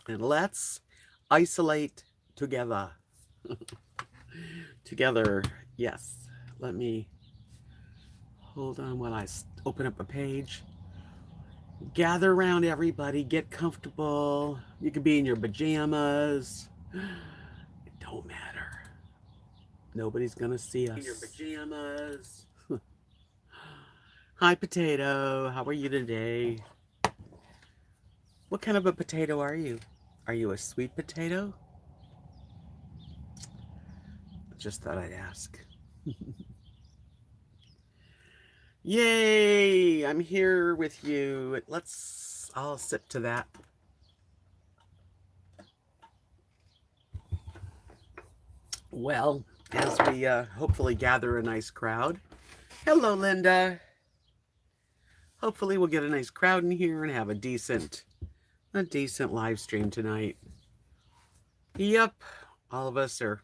And let's isolate together. Together, yes. Let me hold on while I open up a page. Gather around, everybody. Get comfortable. You could be in your pajamas. It don't matter. Nobody's gonna see us. In your pajamas. Hi, potato. How are you today? What kind of a potato are you? Are you a sweet potato? Just thought I'd ask. Yay! I'm here with you. I'll sip to that. Well, as we hopefully gather a nice crowd. Hello, Linda. Hopefully we'll get a nice crowd in here and have a decent live stream tonight. Yep, all of us are.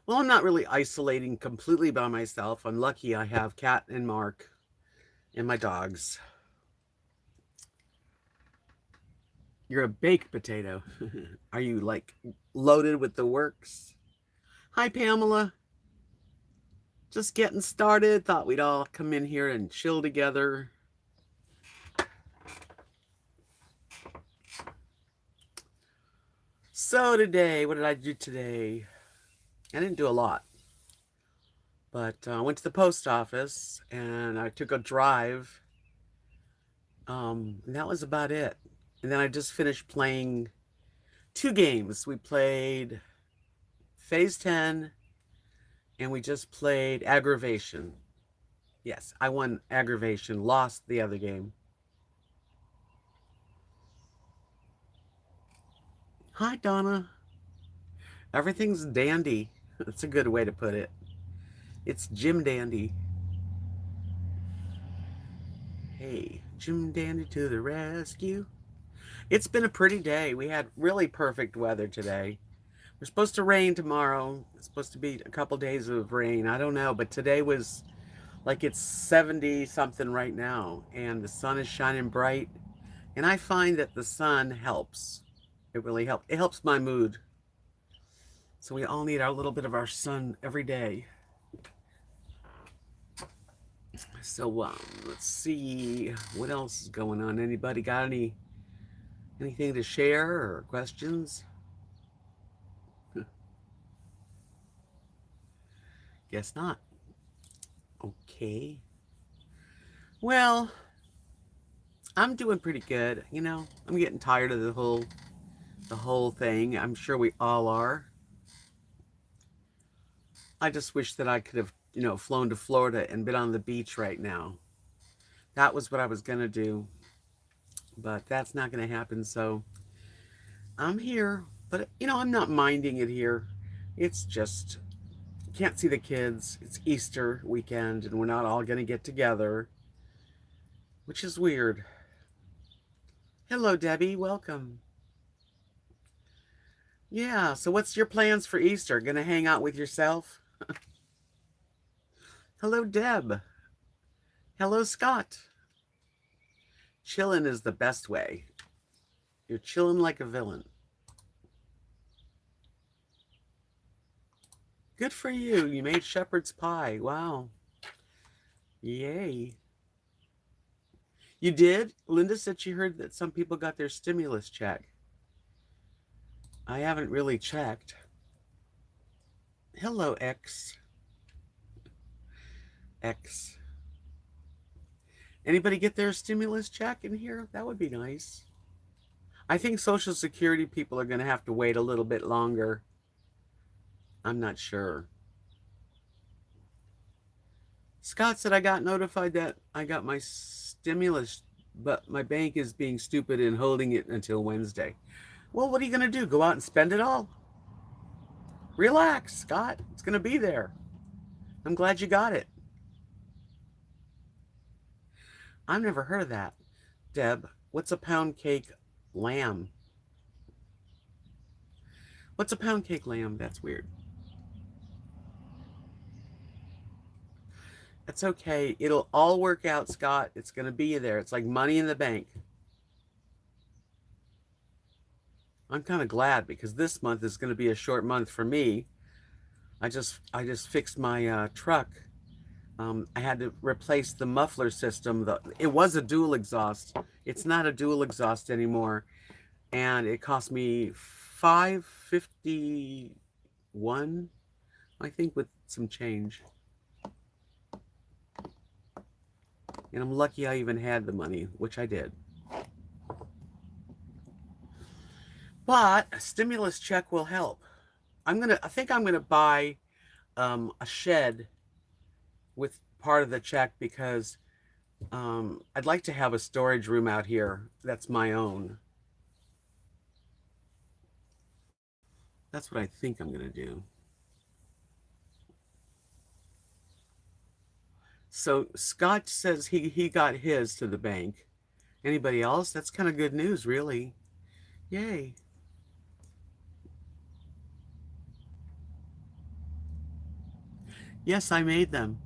Well, I'm not really isolating completely by myself. I'm lucky I have Kat and Mark and my dogs. You're a baked potato. Are you like loaded with the works? Hi, Pamela. Just getting started. Thought we'd all come in here and chill together. So today, what did I do today? I didn't do a lot. But I went to the post office and I took a drive. And that was about it. And then I just finished playing 2 games. We played Phase 10 and we just played Aggravation. Yes, I won Aggravation, lost the other game. Hi, Donna. Everything's dandy. That's a good way to put it. It's Jim Dandy. Hey, Jim Dandy to the rescue. It's been a pretty day. We had really perfect weather today. We're supposed to rain tomorrow. It's supposed to be a couple days of rain. I don't know, but today was like it's 70 something right now, and the sun is shining bright. And I find that the sun helps. It really helps. It helps my mood. So we all need our little bit of our sun every day. So let's see what else is going on. Anybody got anything to share or questions? Guess not. Okay. Well, I'm doing pretty good. You know, I'm getting tired of the whole thing. I'm sure we all are. I just wish that I could have, flown to Florida and been on the beach right now. That was what I was gonna do, but that's not gonna happen. So I'm here, but I'm not minding it here. It's just can't see the kids. It's Easter weekend, and we're not all gonna get together, which is weird. Hello, Debbie. Welcome. Yeah. So what's your plans for Easter? Gonna hang out with yourself? Hello, Deb. Hello, Scott. Chilling is the best way. You're chilling like a villain. Good for you. You made shepherd's pie. Wow. Yay. You did? Linda said she heard that some people got their stimulus check. I haven't really checked. Hello, X. X. Anybody get their stimulus check in here? That would be nice. I think Social Security people are going to have to wait a little bit longer. I'm not sure. Scott said I got notified that I got my stimulus, but my bank is being stupid and holding it until Wednesday. Well, what are you going to do? Go out and spend it all? Relax, Scott. It's going to be there. I'm glad you got it. I've never heard of that. Deb, what's a pound cake lamb? What's a pound cake lamb? That's weird. That's okay. It'll all work out, Scott. It's going to be there. It's like money in the bank. I'm kind of glad because this month is going to be a short month for me. I just fixed my truck. I had to replace the muffler system. It was a dual exhaust. It's not a dual exhaust anymore, and it cost me $551, I think, with some change. And I'm lucky I even had the money, which I did. But a stimulus check will help. I think I'm gonna buy a shed with part of the check because I'd like to have a storage room out here that's my own. That's what I think I'm gonna do. So Scott says he got his to the bank. Anybody else? That's kind of good news, really. Yay. Yes, I made them.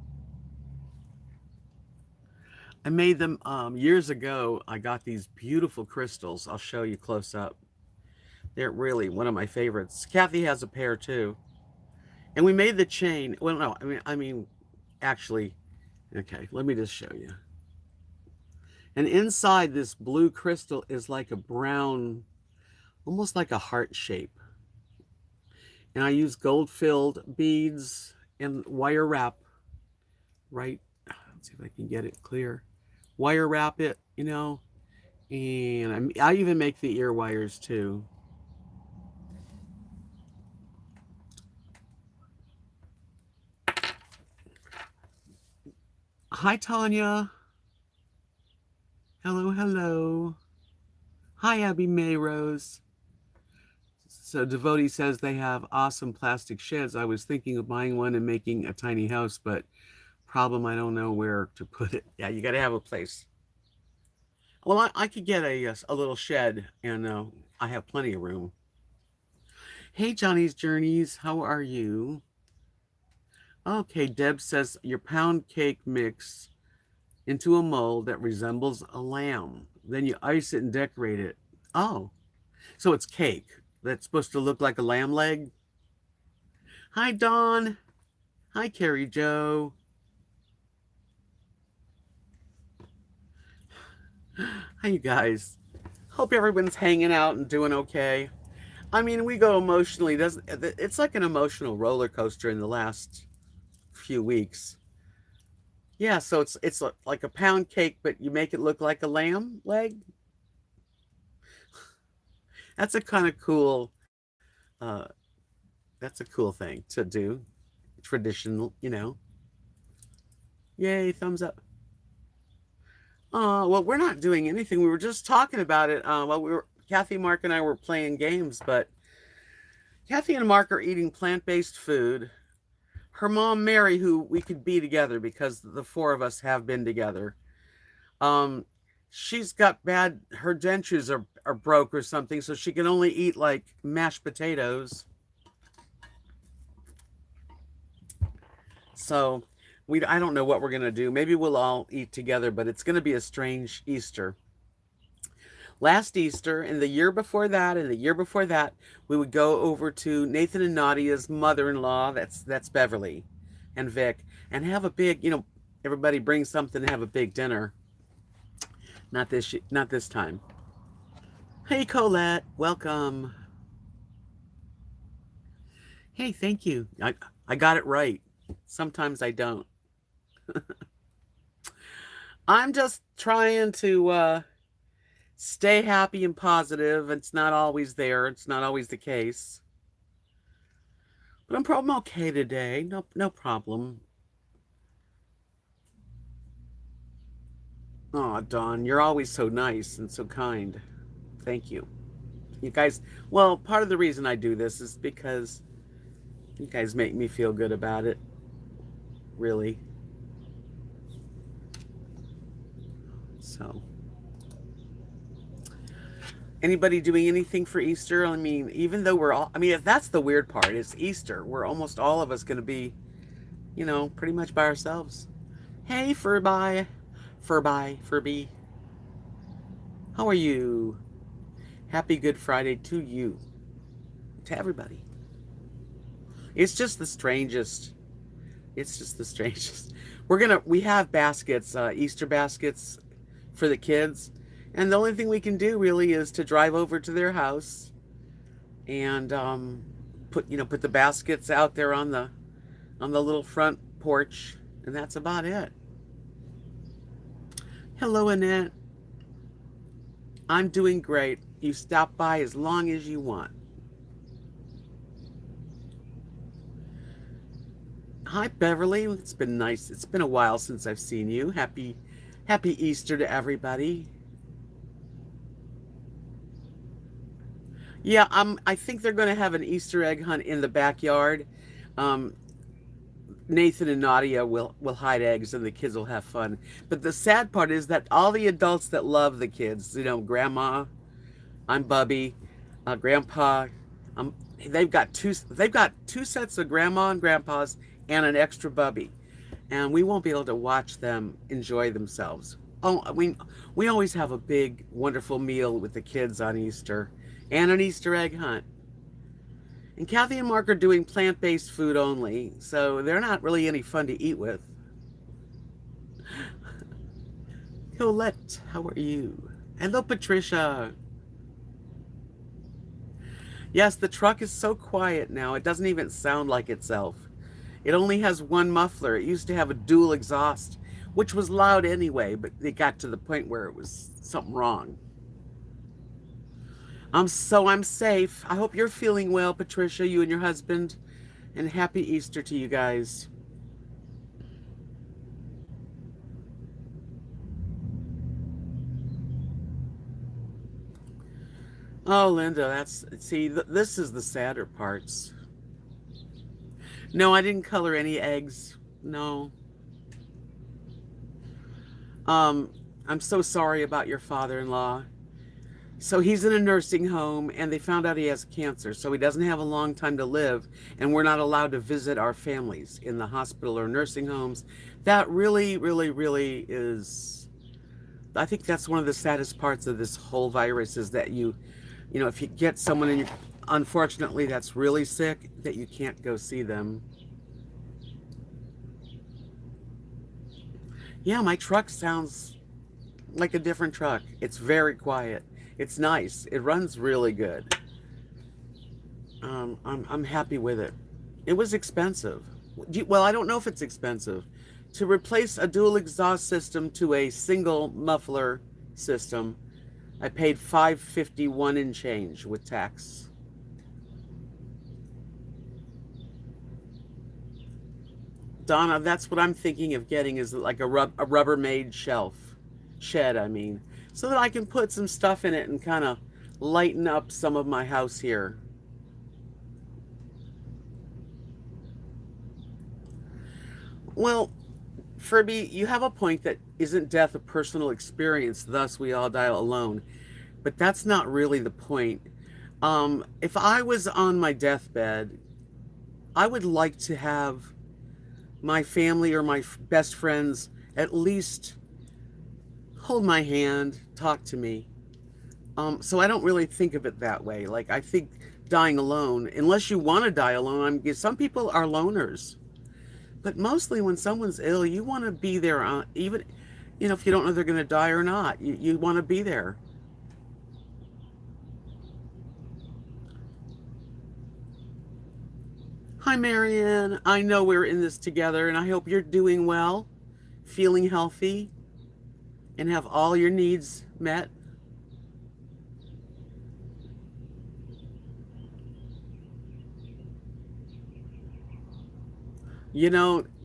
I made them years ago. I got these beautiful crystals. I'll show you close up. They're really one of my favorites. Kathy has a pair too. And we made the chain. Well, no, I mean, actually, okay, let me just show you. And inside this blue crystal is like a brown, almost like a heart shape. And I use gold-filled beads and wire wrap, right? Let's see if I can get it clear. Wire wrap it, and I even make the ear wires too. Hi, Tanya. Hello, hello. Hi, Abby May Rose. So Devotee says they have awesome plastic sheds. I was thinking of buying one and making a tiny house, but problem, I don't know where to put it. Yeah, you got to have a place. Well, I could get a little shed, and I have plenty of room. Hey, Johnny's Journeys, how are you? Okay, Deb says your pound cake mix into a mold that resembles a lamb. Then you ice it and decorate it. Oh, so it's cake that's supposed to look like a lamb leg? Hi, Dawn. Hi, Carrie Joe. Hi, you guys. Hope everyone's hanging out and doing okay. I mean, we go emotionally. It's like an emotional roller coaster in the last few weeks. Yeah, so it's like a pound cake, but you make it look like a lamb leg. That's a kind of cool. Uh, that's a cool thing to do. Traditional. Yay, thumbs up. Well, we're not doing anything. We were just talking about it. Kathy, Mark, and I were playing games, but Kathy and Mark are eating plant-based food. Her mom, Mary, who we could be together because the four of us have been together. She's got her dentures are broke or something, so she can only eat like mashed potatoes. So I don't know what we're going to do. Maybe we'll all eat together, but it's going to be a strange Easter. Last Easter and the year before that and the year before that, we would go over to Nathan and Nadia's mother-in-law, that's Beverly, and Vic, and have a big, everybody bring something and have a big dinner. Not this time. Hey, Colette, welcome. Hey, thank you. I got it right. Sometimes I don't. I'm just trying to stay happy and positive. It's not always there. It's not always the case. But I'm okay today. No problem. Oh, Dawn, you're always so nice and so kind. Thank you. You guys, well, part of the reason I do this is because you guys make me feel good about it. Really. So, anybody doing anything for Easter? I mean, even though that's the weird part, it's Easter. We're almost all of us going to be, pretty much by ourselves. Hey, Furby. How are you? Happy Good Friday to you, to everybody. It's just the strangest. It's just the strangest. We have baskets, Easter baskets for the kids. And the only thing we can do really is to drive over to their house and put the baskets out there on the little front porch, and that's about it. Hello, Annette. I'm doing great. You stop by as long as you want. Hi, Beverly. It's been nice. It's been a while since I've seen you. Happy Easter to everybody. Yeah, I think they're going to have an Easter egg hunt in the backyard. Nathan and Nadia will hide eggs, and the kids will have fun. But the sad part is that all the adults that love the kids, Grandma, I'm Bubby, Grandpa, they've got two sets of Grandma and Grandpas and an extra Bubby, and we won't be able to watch them enjoy themselves. Oh, we always have a big, wonderful meal with the kids on Easter and an Easter egg hunt. And Kathy and Mark are doing plant-based food only, so they're not really any fun to eat with. Colette, how are you? Hello, Patricia. Yes, the truck is so quiet now, it doesn't even sound like itself. It only has one muffler. It used to have a dual exhaust, which was loud anyway, but it got to the point where it was something wrong. I'm safe. I hope you're feeling well, Patricia, you and your husband, and happy Easter to you guys. Oh, Linda, this is the sadder parts. No, I didn't color any eggs. No. I'm so sorry about your father-in-law. So he's in a nursing home, and they found out he has cancer, so he doesn't have a long time to live, and we're not allowed to visit our families in the hospital or nursing homes. That really, really, really is, I think that's one of the saddest parts of this whole virus, is that if you get someone and unfortunately that's really sick, that you can't go see them. Yeah, my truck sounds like a different truck. It's very quiet. It's nice. It runs really good. I'm happy with it. It was expensive. Well, I don't know if it's expensive. To replace a dual exhaust system to a single muffler system, I paid $551 and change with tax. Donna, that's what I'm thinking of getting, is like a Rubbermaid shed, I mean, so that I can put some stuff in it and kind of lighten up some of my house here. Well, Furby, you have a point that isn't death a personal experience, thus we all die alone. But that's not really the point. If I was on my deathbed, I would like to have my family or my best friends at least hold my hand, talk to me. So I don't really think of it that way. Like, I think dying alone, unless you want to die alone, some people are loners. But mostly when someone's ill, you want to be there, even, if you don't know they're going to die or not. You want to be there. Hi, Marianne. I know we're in this together, and I hope you're doing well, feeling healthy, and have all your needs met.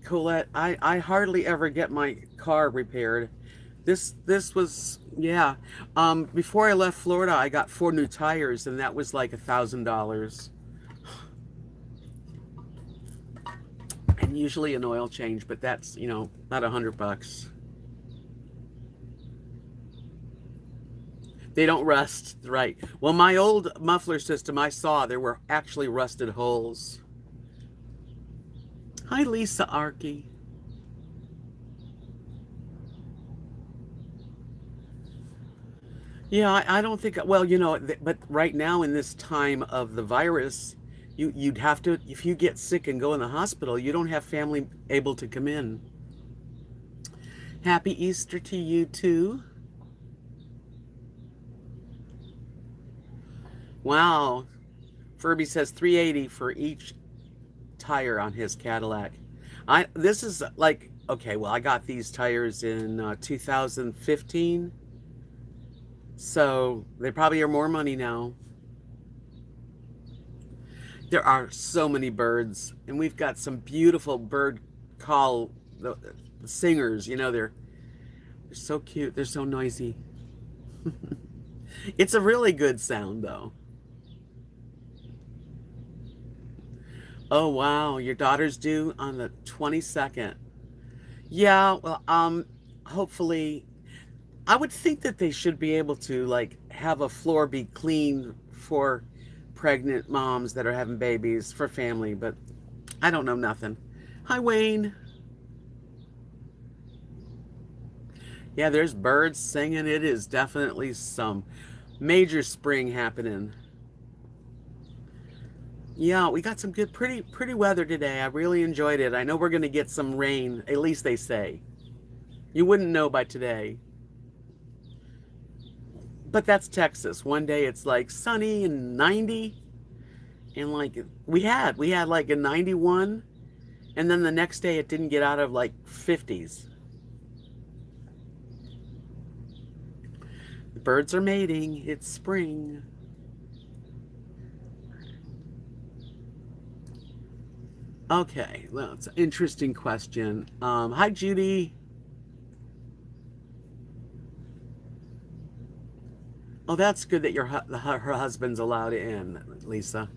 Colette, I hardly ever get my car repaired. This was, yeah. Before I left Florida, I got 4 new tires, and that was like $1,000. And usually an oil change, but that's, not $100. They don't rust, right? Well, my old muffler system, I saw there were actually rusted holes. Hi, Lisa Arky. Yeah, I don't think, well, but right now in this time of the virus, you'd have to, if you get sick and go in the hospital, you don't have family able to come in. Happy Easter to you too. Wow. Furby says 380 for each tire on his Cadillac. This is like, okay, well, I got these tires in 2015, so they probably are more money now. There are so many birds, and we've got some beautiful bird call the singers. They're so cute. They're so noisy. It's a really good sound, though. Oh wow, your daughter's due on the 22nd. Yeah, well, hopefully, I would think that they should be able to like have a floor be clean for pregnant moms that are having babies for family, but I don't know nothing. Hi, Wayne. Yeah, there's birds singing. It is definitely some major spring happening. Yeah, we got some good, pretty weather today. I really enjoyed it. I know we're going to get some rain, at least they say. You wouldn't know by today. But that's Texas. One day it's like sunny and 90, and like we had like a 91, and then the next day it didn't get out of like 50s. The birds are mating. It's spring. Okay, well, it's an interesting question. Hi, Judy. Oh, that's good that her husband's allowed in, Lisa.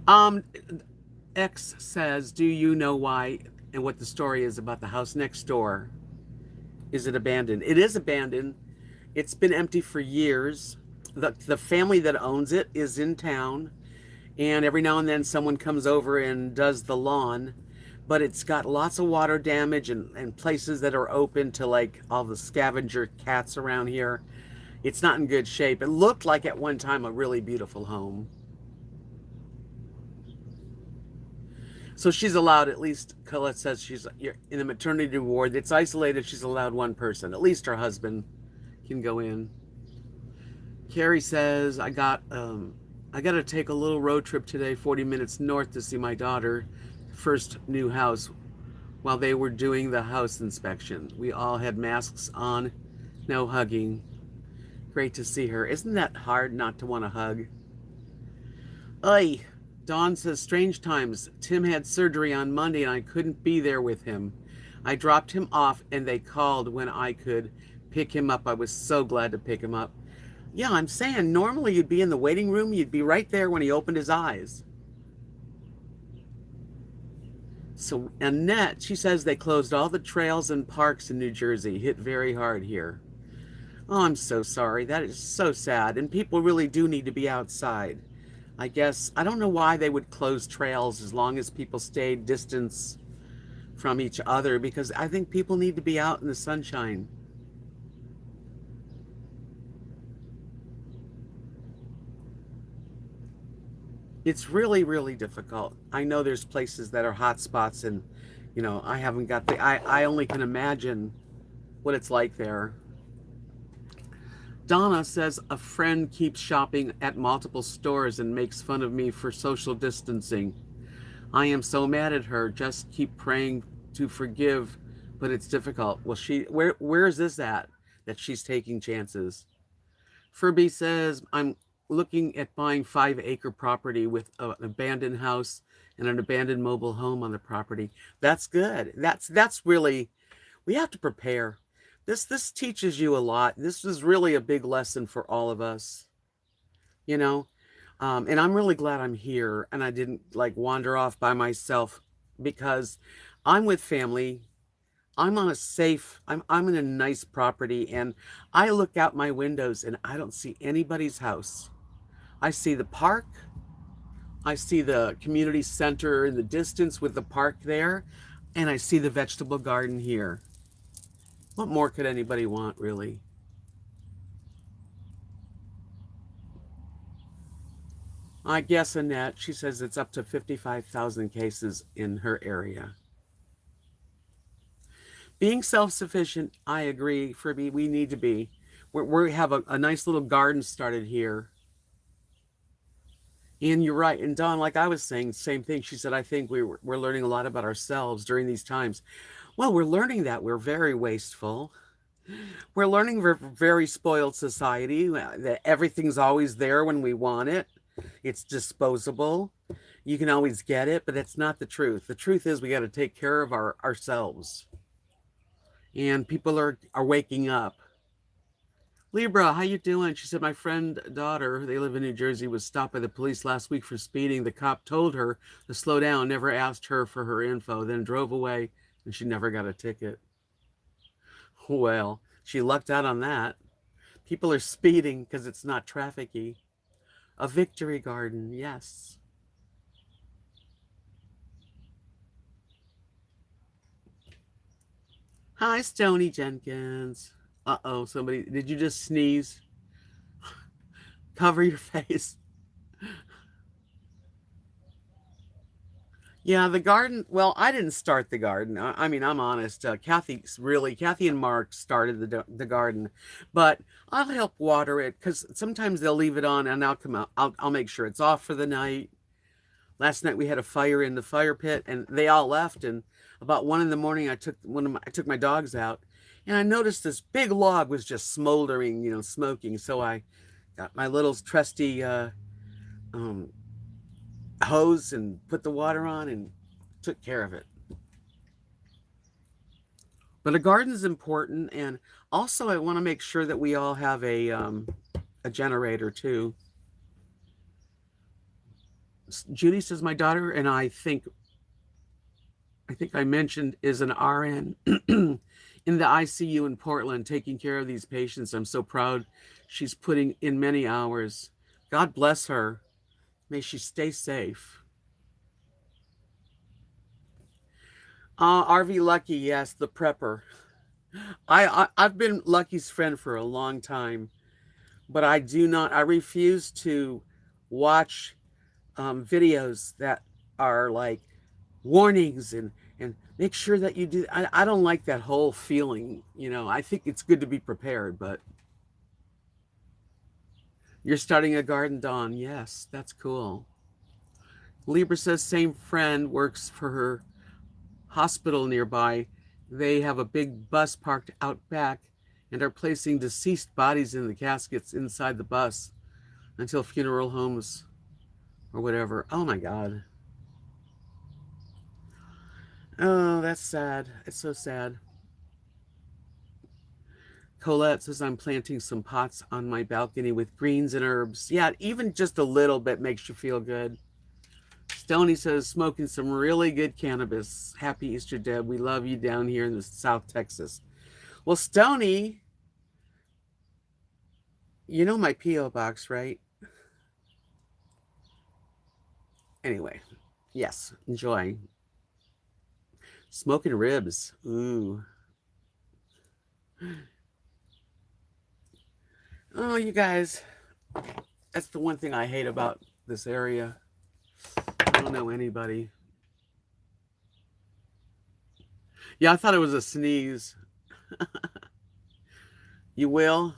Um, X says, "Do you know why and what the story is about the house next door? Is it abandoned? It is abandoned. It's been empty for years. The family that owns it is in town, and every now and then someone comes over and does the lawn, but it's got lots of water damage and places that are open to like all the scavenger cats around here. It's not in good shape. It looked like at one time a really beautiful home. So she's allowed, at least Colette says she's in the maternity ward. It's isolated. She's allowed one person. At least her husband can go in. Carrie says, I got to take a little road trip today, 40 minutes north to see my daughter, first new house, while they were doing the house inspection. We all had masks on, no hugging. Great to see her. Isn't that hard not to want to hug? Ay, Dawn says, strange times. Tim had surgery on Monday and I couldn't be there with him. I dropped him off and they called when I could pick him up. I was so glad to pick him up. Yeah, I'm saying normally you'd be in the waiting room. You'd be right there when he opened his eyes. So Annette, she says they closed all the trails and parks in New Jersey. Hit very hard here. Oh, I'm so sorry. That is so sad. And people really do need to be outside. I guess, I don't know why they would close trails as long as people stayed distance from each other, because I think people need to be out in the sunshine. It's really, really difficult. I know there's places that are hot spots, and, I haven't got I only can imagine what it's like there. Donna says a friend keeps shopping at multiple stores and makes fun of me for social distancing. I am so mad at her. Just keep praying to forgive, but it's difficult. Well, where is this at that she's taking chances? Furby says I'm looking at buying 5-acre property with an abandoned house and an abandoned mobile home on the property. That's good. That's really, we have to prepare. This teaches you a lot. This is really a big lesson for all of us, you know. And I'm really glad I'm here and I didn't like wander off by myself, because I'm with family. I'm in a nice property, and I look out my windows and I don't see anybody's house. I see the park. I see the community center in the distance with the park there, and I see the vegetable garden here. What more could anybody want, really? I guess Annette, she says it's up to 55,000 cases in her area. Being self-sufficient, I agree, Fibby, we need to be. We have a nice little garden started here. And you're right. And Dawn, like I was saying, same thing. She said, I think we're learning a lot about ourselves during these times. Well, we're learning that we're very wasteful. We're learning we're a very spoiled society, that everything's always there when we want it. It's disposable. You can always get it, but that's not the truth. The truth is we got to take care of ourselves. And people are waking up. Libra, how you doing? She said, my friend daughter, they live in New Jersey, was stopped by the police last week for speeding. The cop told her to slow down, never asked her for her info, then drove away, and she never got a ticket. Well, she lucked out on that. People are speeding because it's not trafficy. A victory garden, yes. Hi, Stony Jenkins. Uh-oh, somebody, did you just sneeze? Cover your face. Yeah, the garden. Well, I didn't start the garden. I mean, I'm honest. Kathy and Mark started the garden, but I'll help water it because sometimes they'll leave it on and I'll come out. I'll make sure it's off for the night. Last night we had a fire in the fire pit and they all left. And about 1 in the morning, I took my dogs out, and I noticed this big log was just smoldering, smoking. So I got my little trusty um, hose and put the water on and took care of it. But a garden's important, and also I want to make sure that we all have a generator too. Judy says my daughter and I think I mentioned is an RN in the ICU in Portland taking care of these patients. I'm so proud. She's putting in many hours. God bless her. May she stay safe. RV Lucky, yes, the prepper. I've been Lucky's friend for a long time, but I refuse to watch videos that are like warnings and make sure that you do. I don't like that whole feeling. I think it's good to be prepared, but you're starting a garden, Dawn. Yes, that's cool. Libra says same friend works for her hospital nearby. They have a big bus parked out back and are placing deceased bodies in the caskets inside the bus until funeral homes or whatever. Oh my God. Oh, that's sad. It's so sad. Colette says I'm planting some pots on my balcony with greens and herbs. Yeah, even just a little bit makes you feel good. Stony says smoking some really good cannabis. Happy Easter, Deb. We love you down here in the South Texas. Well, Stony, you know my P.O. box, right? Anyway, yes, enjoy. Smoking ribs. Ooh. Oh, you guys, that's the one thing I hate about this area. I don't know anybody. Yeah, I thought it was a sneeze. You will?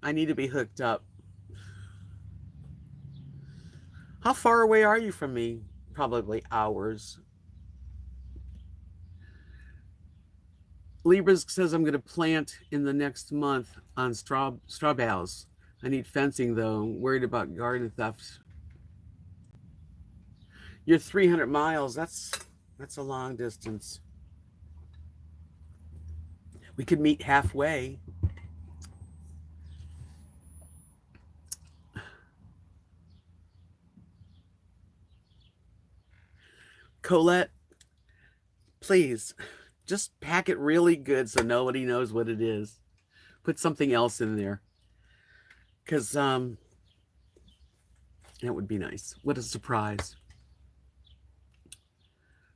I need to be hooked up. How far away are you from me? Probably hours. Libra says I'm going to plant in the next month on straw bales. I need fencing though. I'm worried about garden theft. You're 300 miles. That's a long distance. We could meet halfway. Colette, please, just pack it really good so nobody knows what it is. Put something else in there. Because that would be nice. What a surprise.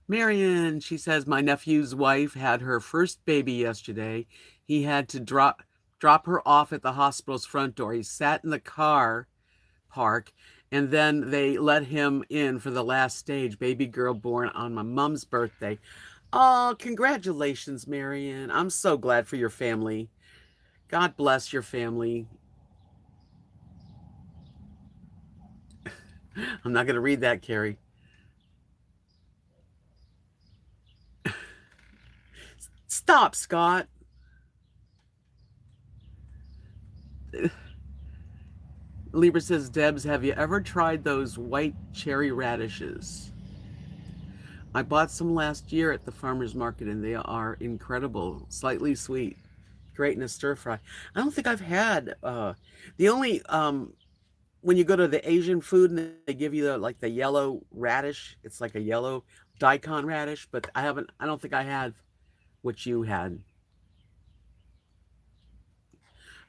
Marion, she says, my nephew's wife had her first baby yesterday. He had to drop her off at the hospital's front door. He sat in the car park And then they let him in for the last stage, baby girl born on my mom's birthday. Oh, congratulations, Marion. I'm so glad for your family. God bless your family. I'm not going to read that, Carrie. Stop, Scott. Libra says, Debs, have you ever tried those white cherry radishes? I bought some last year at the farmer's market and they are incredible, slightly sweet, great in a stir fry. I don't think I've had the only when you go to the Asian food and they give you the yellow radish, it's like a yellow daikon radish, but I don't think I had what you had.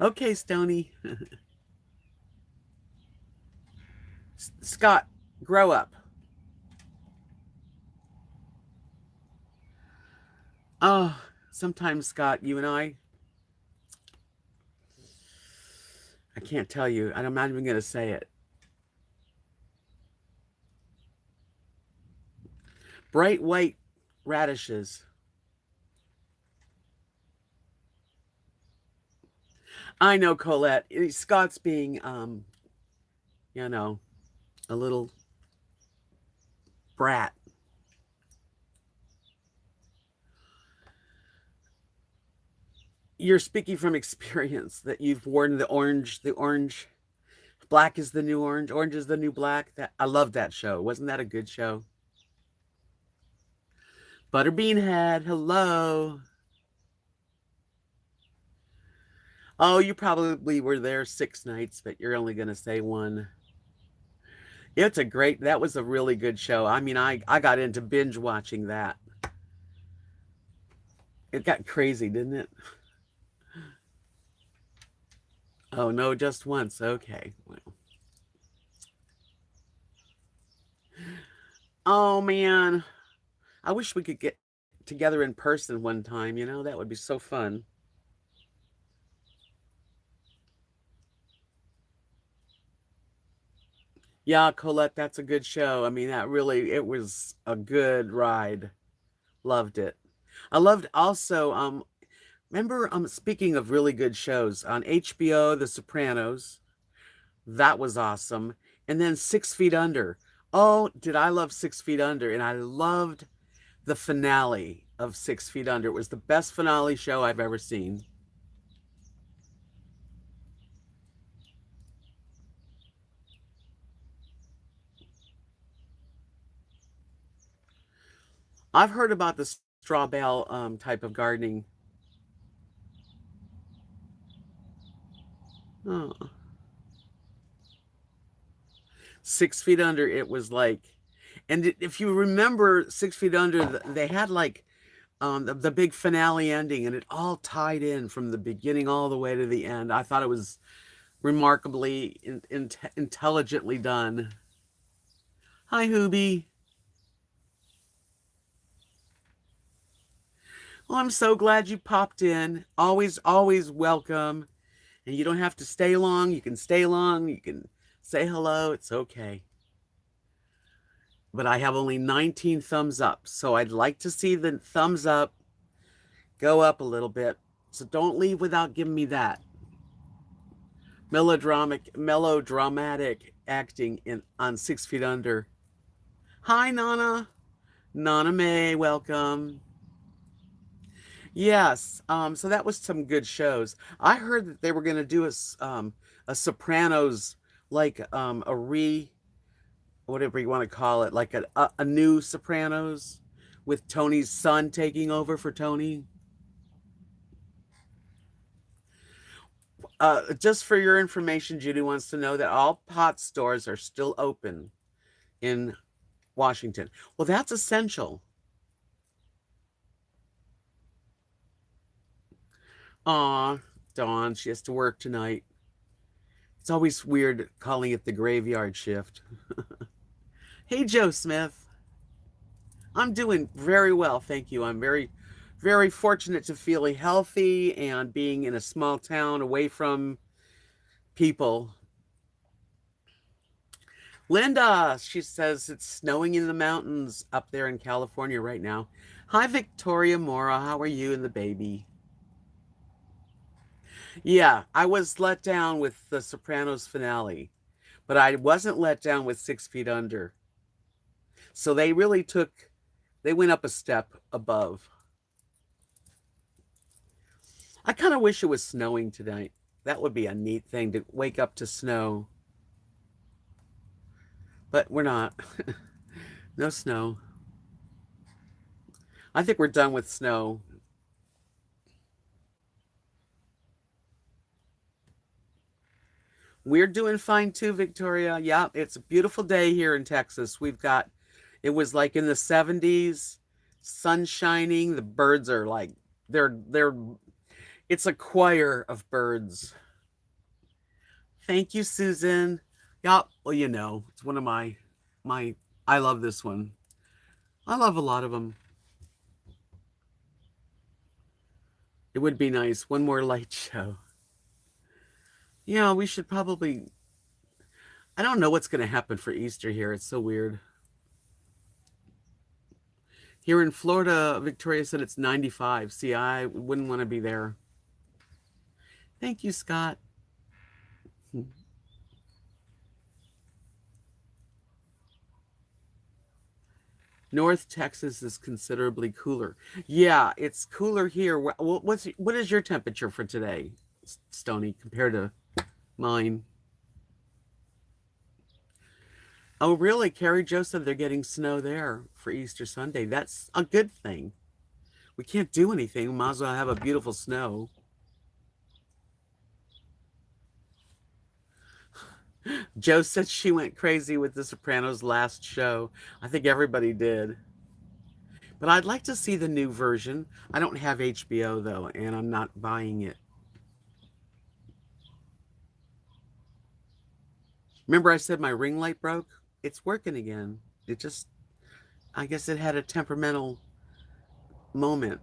Okay, Stony. Scott, grow up. Oh, sometimes, Scott, you and I can't tell you. I'm not even going to say it. Bright white radishes. I know, Colette. Scott's being, you know, a little brat. You're speaking from experience that you've worn the orange. Black is the new orange. Orange is the new black. I love that show. Wasn't that a good show? Butterbean Head, hello. Oh, you probably were there 6 nights, but you're only going to say one. That was a really good show. I mean, I got into binge watching that. It got crazy, didn't it? Oh, no, just once. Okay. Well. Oh, man. I wish we could get together in person one time. That would be so fun. Yeah, Colette, that's a good show. I mean, it was a good ride. Loved it. I loved also, remember, speaking of really good shows, on HBO, The Sopranos, that was awesome. And then 6 Feet Under. Oh, did I love 6 Feet Under? And I loved the finale of 6 Feet Under. It was the best finale show I've ever seen. I've heard about the straw bale type of gardening. Oh. 6 Feet Under, it was like, and if you remember 6 Feet Under, they had like the big finale ending, and it all tied in from the beginning all the way to the end. I thought it was remarkably intelligently done. Hi, Hoobie. Well, I'm so glad you popped in. Always, always welcome. And you don't have to stay long. You can stay long. You can say hello. It's okay. But I have only 19 thumbs up. So I'd like to see the thumbs up go up a little bit. So don't leave without giving me that. Melodramatic acting on 6 Feet Under. Hi, Nana. Nana May, welcome. Yes, so that was some good shows. I heard that they were going to do a Sopranos, like whatever you want to call it, like a new Sopranos with Tony's son taking over for Tony. Just for your information, Judy wants to know that all pot stores are still open in Washington. Well, that's essential. Aw, Dawn, she has to work tonight. It's always weird calling it the graveyard shift. Hey, Joe Smith. I'm doing very well, thank you. I'm very, very fortunate to feel healthy and being in a small town away from people. Linda, she says it's snowing in the mountains up there in California right now. Hi, Victoria Mora. How are you and the baby? Yeah, I was let down with the Sopranos finale, but I wasn't let down with 6 Feet Under. So they went up a step above. I kind of wish it was snowing tonight. That would be a neat thing to wake up to snow. But we're not. No snow. I think we're done with snow. We're doing fine too, Victoria. Yeah, it's a beautiful day here in Texas. It was like in the 70s, sun shining. The birds are like, they're, it's a choir of birds. Thank you, Susan. Yeah, well, it's one of my, I love this one. I love a lot of them. It would be nice. One more light show. Yeah, we should probably, I don't know what's going to happen for Easter here. It's so weird. Here in Florida, Victoria said it's 95. See, I wouldn't want to be there. Thank you, Scott. North Texas is considerably cooler. Yeah, it's cooler here. What is your temperature for today, Stony, compared to mine? Oh, really? Carrie Jo said they're getting snow there for Easter Sunday. That's a good thing. We can't do anything. We might as well have a beautiful snow. Joe said she went crazy with The Sopranos last show. I think everybody did. But I'd like to see the new version. I don't have HBO though, and I'm not buying it. Remember I said my ring light broke? It's working again. I guess it had a temperamental moment.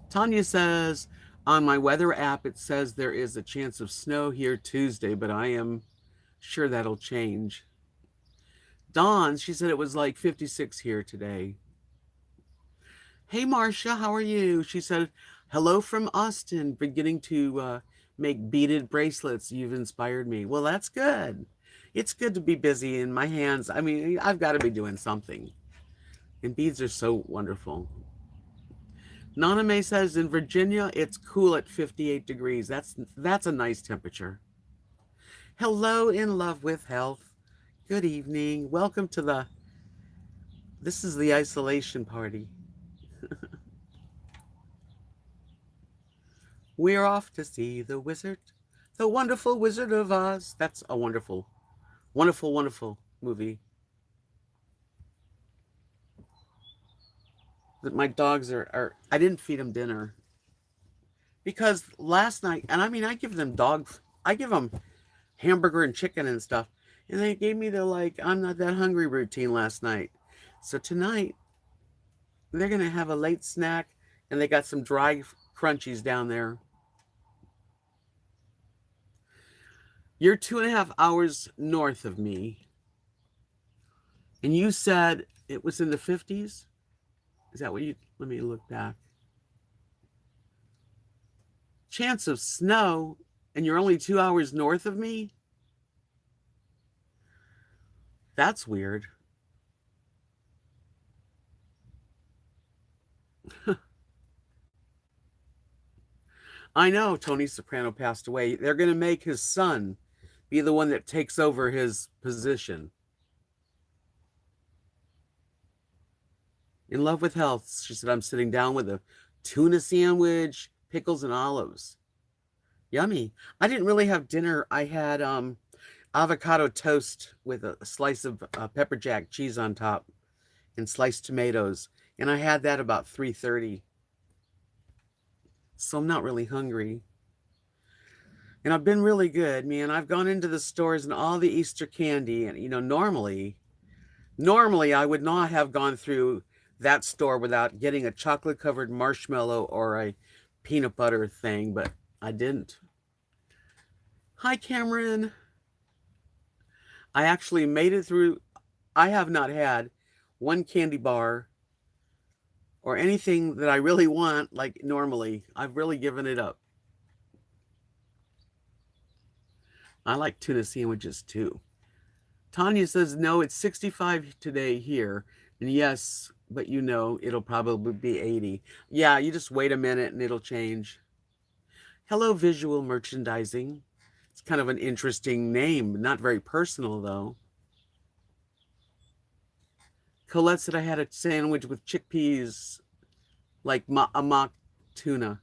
Tanya says, on my weather app, it says there is a chance of snow here Tuesday, but I am sure that'll change. Dawn, she said it was like 56 here today. Hey, Marcia, how are you? She said, hello from Austin, beginning to make beaded bracelets. You've inspired me. Well, that's good. It's good to be busy in my hands. I mean, I've got to be doing something. And beads are so wonderful. Nana May says in Virginia, it's cool at 58 degrees. That's a nice temperature. Hello, in love with health. Good evening. Welcome to this is the isolation party. We're off to see the wizard, the wonderful Wizard of Oz. That's a wonderful, wonderful, wonderful movie. My dogs I didn't feed them dinner because last night, and I mean, I give them hamburger and chicken and stuff, and they gave me the I'm not that hungry routine last night. So tonight they're gonna have a late snack, and they got some dry crunchies down there. You're 2.5 hours north of me, and you said it was in the 50s. Is that what you? Let me look back. Chance of snow, and you're only 2 hours north of me? That's weird. I know Tony Soprano passed away. They're going to make his son be the one that takes over his position. In love with health, she said, I'm sitting down with a tuna sandwich, pickles, and olives. Yummy. I didn't really have dinner. I had avocado toast with a slice of pepper jack cheese on top and sliced tomatoes. And I had that about 3:30. So I'm not really hungry. And I've been really good, man. I've gone into the stores and all the Easter candy. And, normally I would not have gone through that store without getting a chocolate covered marshmallow or a peanut butter thing, but I didn't. Hi, Cameron. I actually made it through. I have not had one candy bar or anything that I really want like normally. I've really given it up. I like tuna sandwiches too. Tanya says, no, it's 65 today here. And yes, but you know, it'll probably be 80. Yeah, you just wait a minute and it'll change. Hello, visual merchandising. It's kind of an interesting name, not very personal though. Colette said I had a sandwich with chickpeas, like a mock tuna.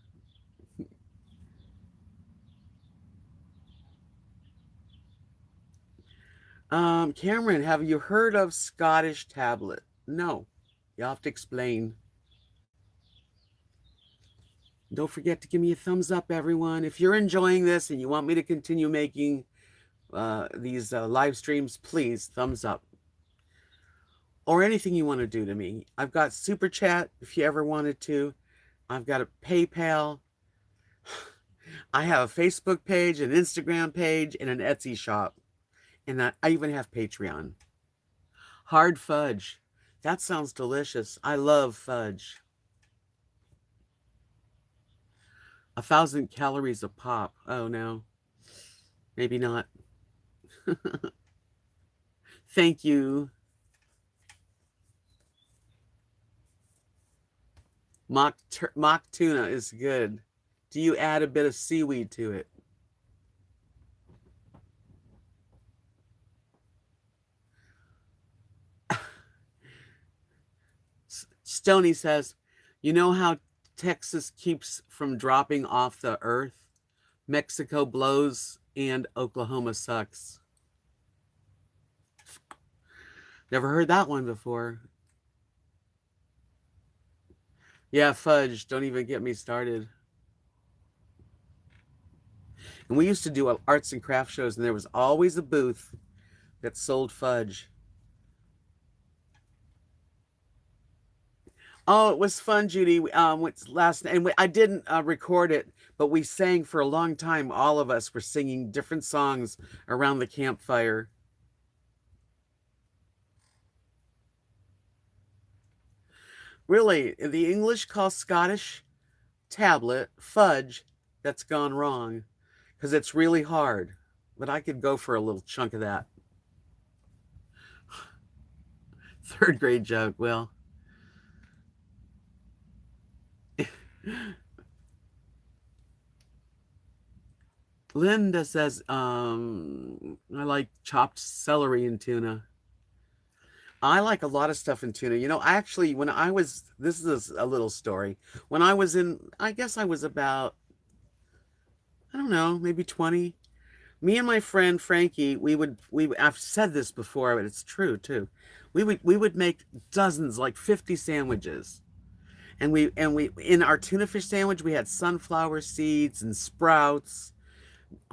Cameron, have you heard of Scottish tablet? No, you'll have to explain. Don't forget to give me a thumbs up, everyone. If you're enjoying this and you want me to continue making these live streams, please thumbs up. Or anything you want to do to me. I've got Super Chat if you ever wanted to. I've got a PayPal. I have a Facebook page, an Instagram page, and an Etsy shop. And I even have Patreon. Hard fudge. That sounds delicious. I love fudge. 1,000 calories a pop. Oh, no. Maybe not. Thank you. Mock tuna is good. Do you add a bit of seaweed to it? Stony says, you know how Texas keeps from dropping off the earth? Mexico blows and Oklahoma sucks. Never heard that one before. Yeah, fudge. Don't even get me started. And we used to do arts and craft shows, and there was always a booth that sold fudge. Oh, it was fun, Judy. Last night, and I didn't record it, but we sang for a long time. All of us were singing different songs around the campfire. Really, the English call Scottish tablet fudge. That's gone wrong because it's really hard. But I could go for a little chunk of that. Third grade joke. Well, Linda says, I like chopped celery and tuna. I like a lot of stuff in tuna. You know, actually, when I was, this is a little story. When I was I guess I was about, I don't know, maybe 20. Me and my friend Frankie, I've said this before, but it's true too. We would make dozens, like 50 sandwiches. And we in our tuna fish sandwich, we had sunflower seeds and sprouts,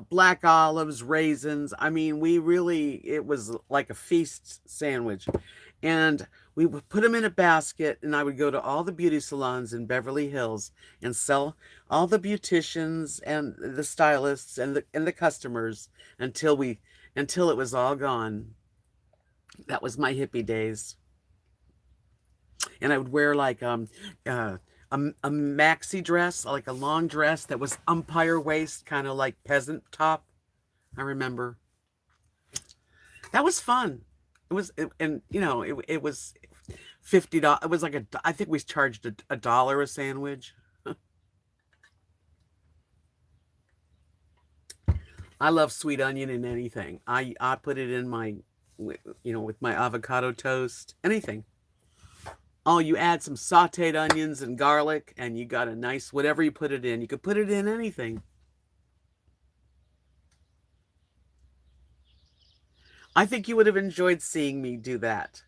black olives, raisins. I mean, it was like a feast sandwich. And we would put them in a basket, and I would go to all the beauty salons in Beverly Hills and sell all the beauticians and the stylists and the customers until it was all gone. That was my hippie days. And I would wear like a maxi dress, like a long dress that was umpire waist, kind of like peasant top. I remember that was fun. And you know, it was $50. It was like I think we charged a dollar a sandwich. I love sweet onion in anything. I put it in my, you know, with my avocado toast, anything. Oh, you add some sauteed onions and garlic, and you got a nice, whatever you put it in. You could put it in anything. I think you would have enjoyed seeing me do that,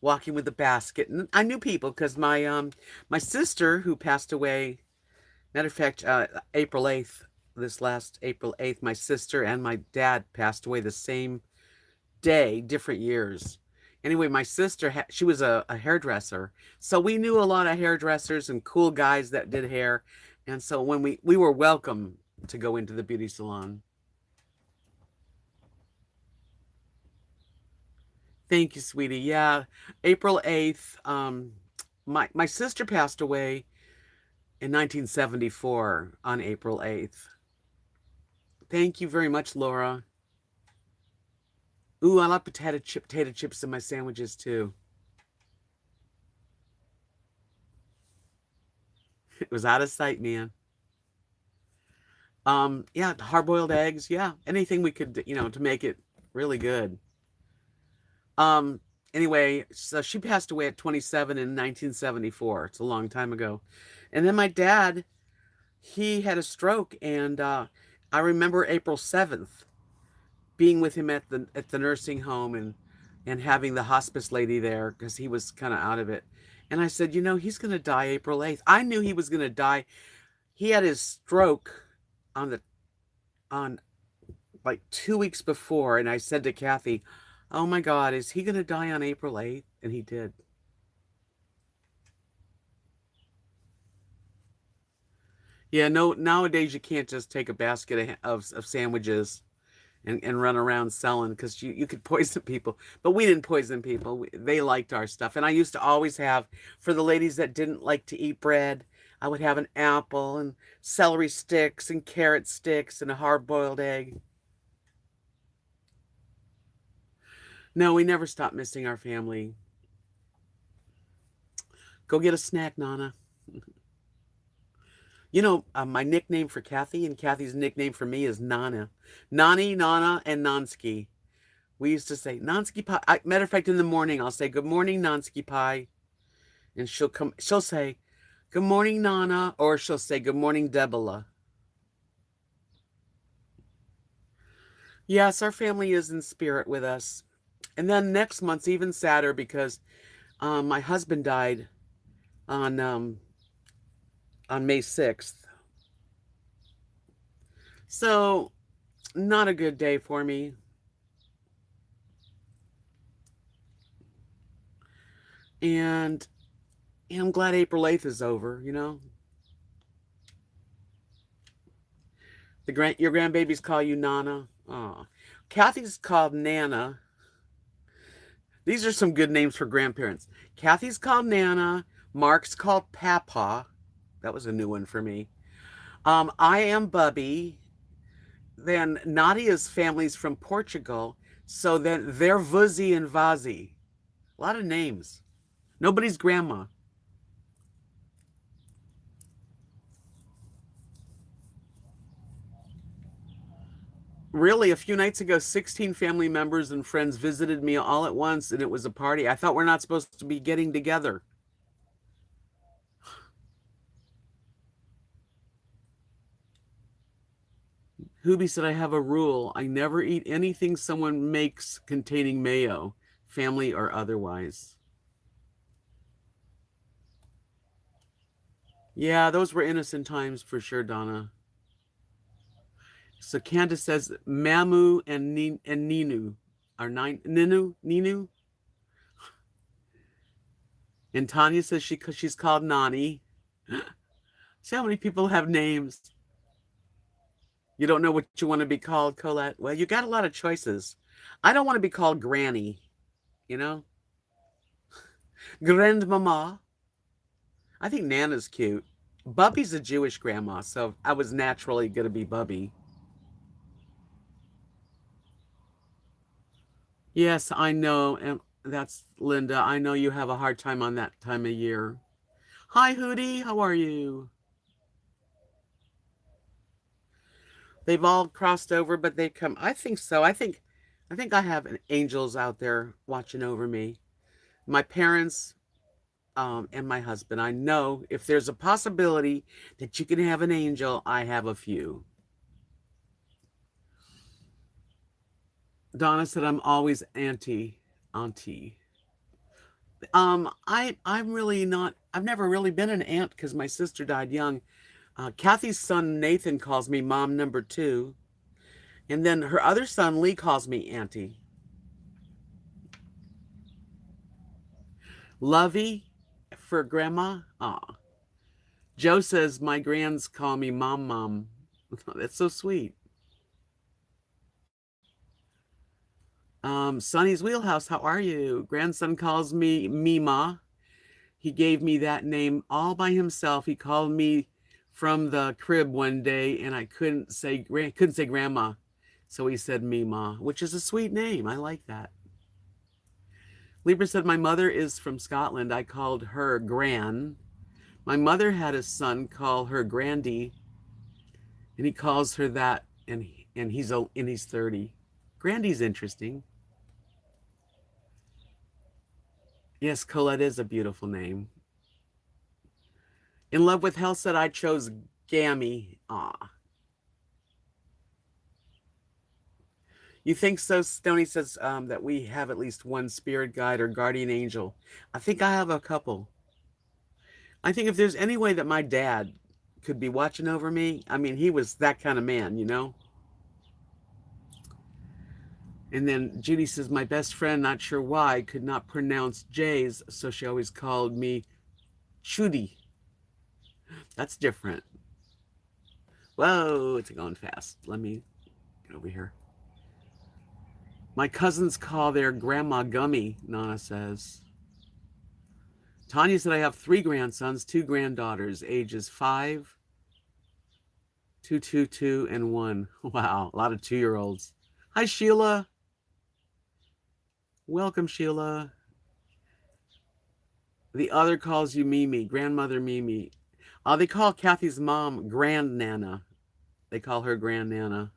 walking with a basket. And I knew people because my sister, who passed away, matter of fact, April 8th, this last April 8th, my sister and my dad passed away the same day, different years. Anyway, my sister, she was a hairdresser. So we knew a lot of hairdressers and cool guys that did hair. And so when we were welcome to go into the beauty salon. Thank you, sweetie. Yeah, April 8th. My sister passed away in 1974 on April 8th. Thank you very much, Laura. Ooh, I like potato chips in my sandwiches too. It was out of sight, man. Yeah, hard-boiled eggs. Yeah, anything we could, to make it really good. Um, anyway, so she passed away at 27 in 1974. It's a long time ago. And then my dad, he had a stroke, and I remember April 7th being with him at the nursing home and having the hospice lady there because he was kind of out of it. And I said, he's going to die April 8th. I knew he was going to die. He had his stroke on like 2 weeks before, and I said to Kathy, "Oh my God, is he going to die on April 8th?" And he did. Yeah, no, nowadays you can't just take a basket of sandwiches and run around selling because you could poison people. But we didn't poison people. They liked our stuff. And I used to always have, for the ladies that didn't like to eat bread, I would have an apple and celery sticks and carrot sticks and a hard-boiled egg. No, we never stopped missing our family. Go get a snack, Nana. My nickname for Kathy and Kathy's nickname for me is Nana. Nani, Nana, and Nonsky. We used to say Nonsky pie. Matter of fact, in the morning, I'll say, "Good morning, Nonsky pie." And she'll say, "Good morning, Nana," or she'll say, "Good morning, Debola." Yes, our family is in spirit with us. And then next month's even sadder because my husband died on May 6th. So, not a good day for me. And I'm glad April 8th is over. Your grandbabies call you Nana. Oh. Kathy's called Nana. These are some good names for grandparents. Kathy's called Nana. Mark's called Papa. That was a new one for me. I am Bubby. Then Nadia's family's from Portugal. So then they're Vuzzy and Vazi. A lot of names. Nobody's grandma. Really, a few nights ago, 16 family members and friends visited me all at once, and it was a party. I thought we're not supposed to be getting together. Hubie said, "I have a rule. I never eat anything someone makes containing mayo, family or otherwise." Yeah, those were innocent times for sure, Donna. So Candace says Mamu and Ninu are Ninu. And Tanya says she's called Nani. See how many people have names. You don't know what you want to be called, Colette? Well, you got a lot of choices. I don't want to be called Granny, you know? Grandmama. I think Nana's cute. Bubby's a Jewish grandma, so I was naturally going to be Bubby. Yes, I know. And that's Linda. I know you have a hard time on that time of year. Hi, Hootie. How are you? They've all crossed over, but they come. I think so. I think I have angels out there watching over me. My parents, and my husband. I know if there's a possibility that you can have an angel, I have a few. Donna said I'm always auntie. I'm really not. I've never really been an aunt because my sister died young. Kathy's son Nathan calls me mom number two, and then her other son Lee calls me auntie. Lovey for grandma. Aw. Joe says my grands call me mom. That's so sweet. Sonny's Wheelhouse, how are you? Grandson calls me Mima. He gave me that name all by himself. He called me from the crib one day, and I couldn't say grandma, so he said Mima, which is a sweet name. I like that. Libra said my mother is from Scotland. I called her Gran. My mother had a son call her Grandy, and he calls her that, and he's 30. Grandy's interesting. Yes, Colette is a beautiful name. In Love with Hell said I chose Gammy. Ah. You think so? Stony says that we have at least one spirit guide or guardian angel. I think I have a couple. I think if there's any way that my dad could be watching over me, I mean, he was that kind of man, you know? And then Judy says, my best friend, not sure why, could not pronounce J's, so she always called me Judy. That's different. Whoa, it's going fast. Let me get over here. My cousins call their grandma Gummy, Nana says. Tanya said I have 3 grandsons, 2 granddaughters, ages 5, 2, 2, 2, and 1. Wow, a lot of 2-year-olds. Hi, Sheila. Welcome, Sheila. The other calls you Mimi, grandmother Mimi. They call Kathy's mom Grand Nana. They call her Grand Nana.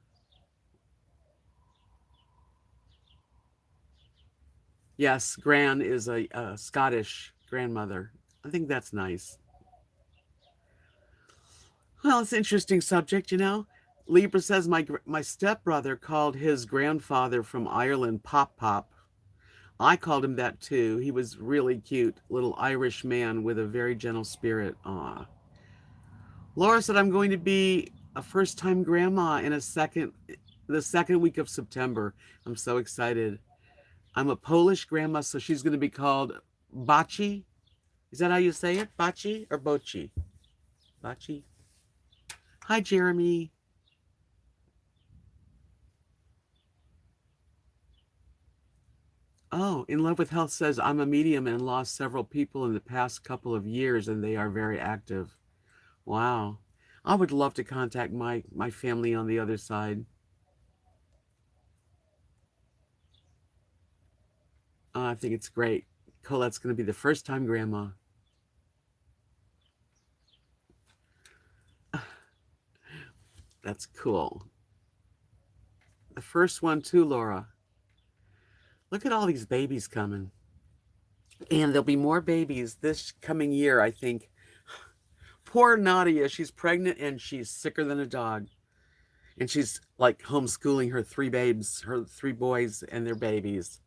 Yes, Gran is a Scottish grandmother. I think that's nice. Well, it's an interesting subject, you know. Libra says my stepbrother called his grandfather from Ireland Pop Pop. I called him that too. He was really cute, little Irish man with a very gentle spirit. Aw. Laura said I'm going to be a first-time grandma in the second week of September. I'm so excited. I'm a Polish grandma, so she's going to be called Baci. Is that how you say it? Baci or Bochi? Baci. Hi, Jeremy. Oh, In Love with Health says I'm a medium and lost several people in the past couple of years, and they are very active. Wow. I would love to contact my family on the other side. I think it's great. Colette's going to be the first time grandma. That's cool. The first one too, Laura. Look at all these babies coming. And there'll be more babies this coming year, I think. Poor Nadia, she's pregnant and she's sicker than a dog. And she's like homeschooling her 3 babes, her 3 boys and their babies.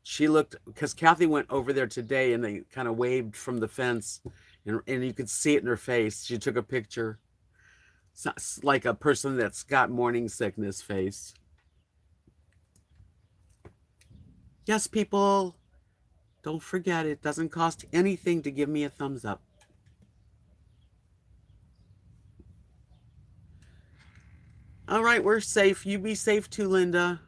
She looked, because Kathy went over there today and they kind of waved from the fence and you could see it in her face. She took a picture. It's like a person that's got morning sickness face. Yes, people, don't forget it doesn't cost anything to give me a thumbs up. All right, we're safe. You be safe too, Linda.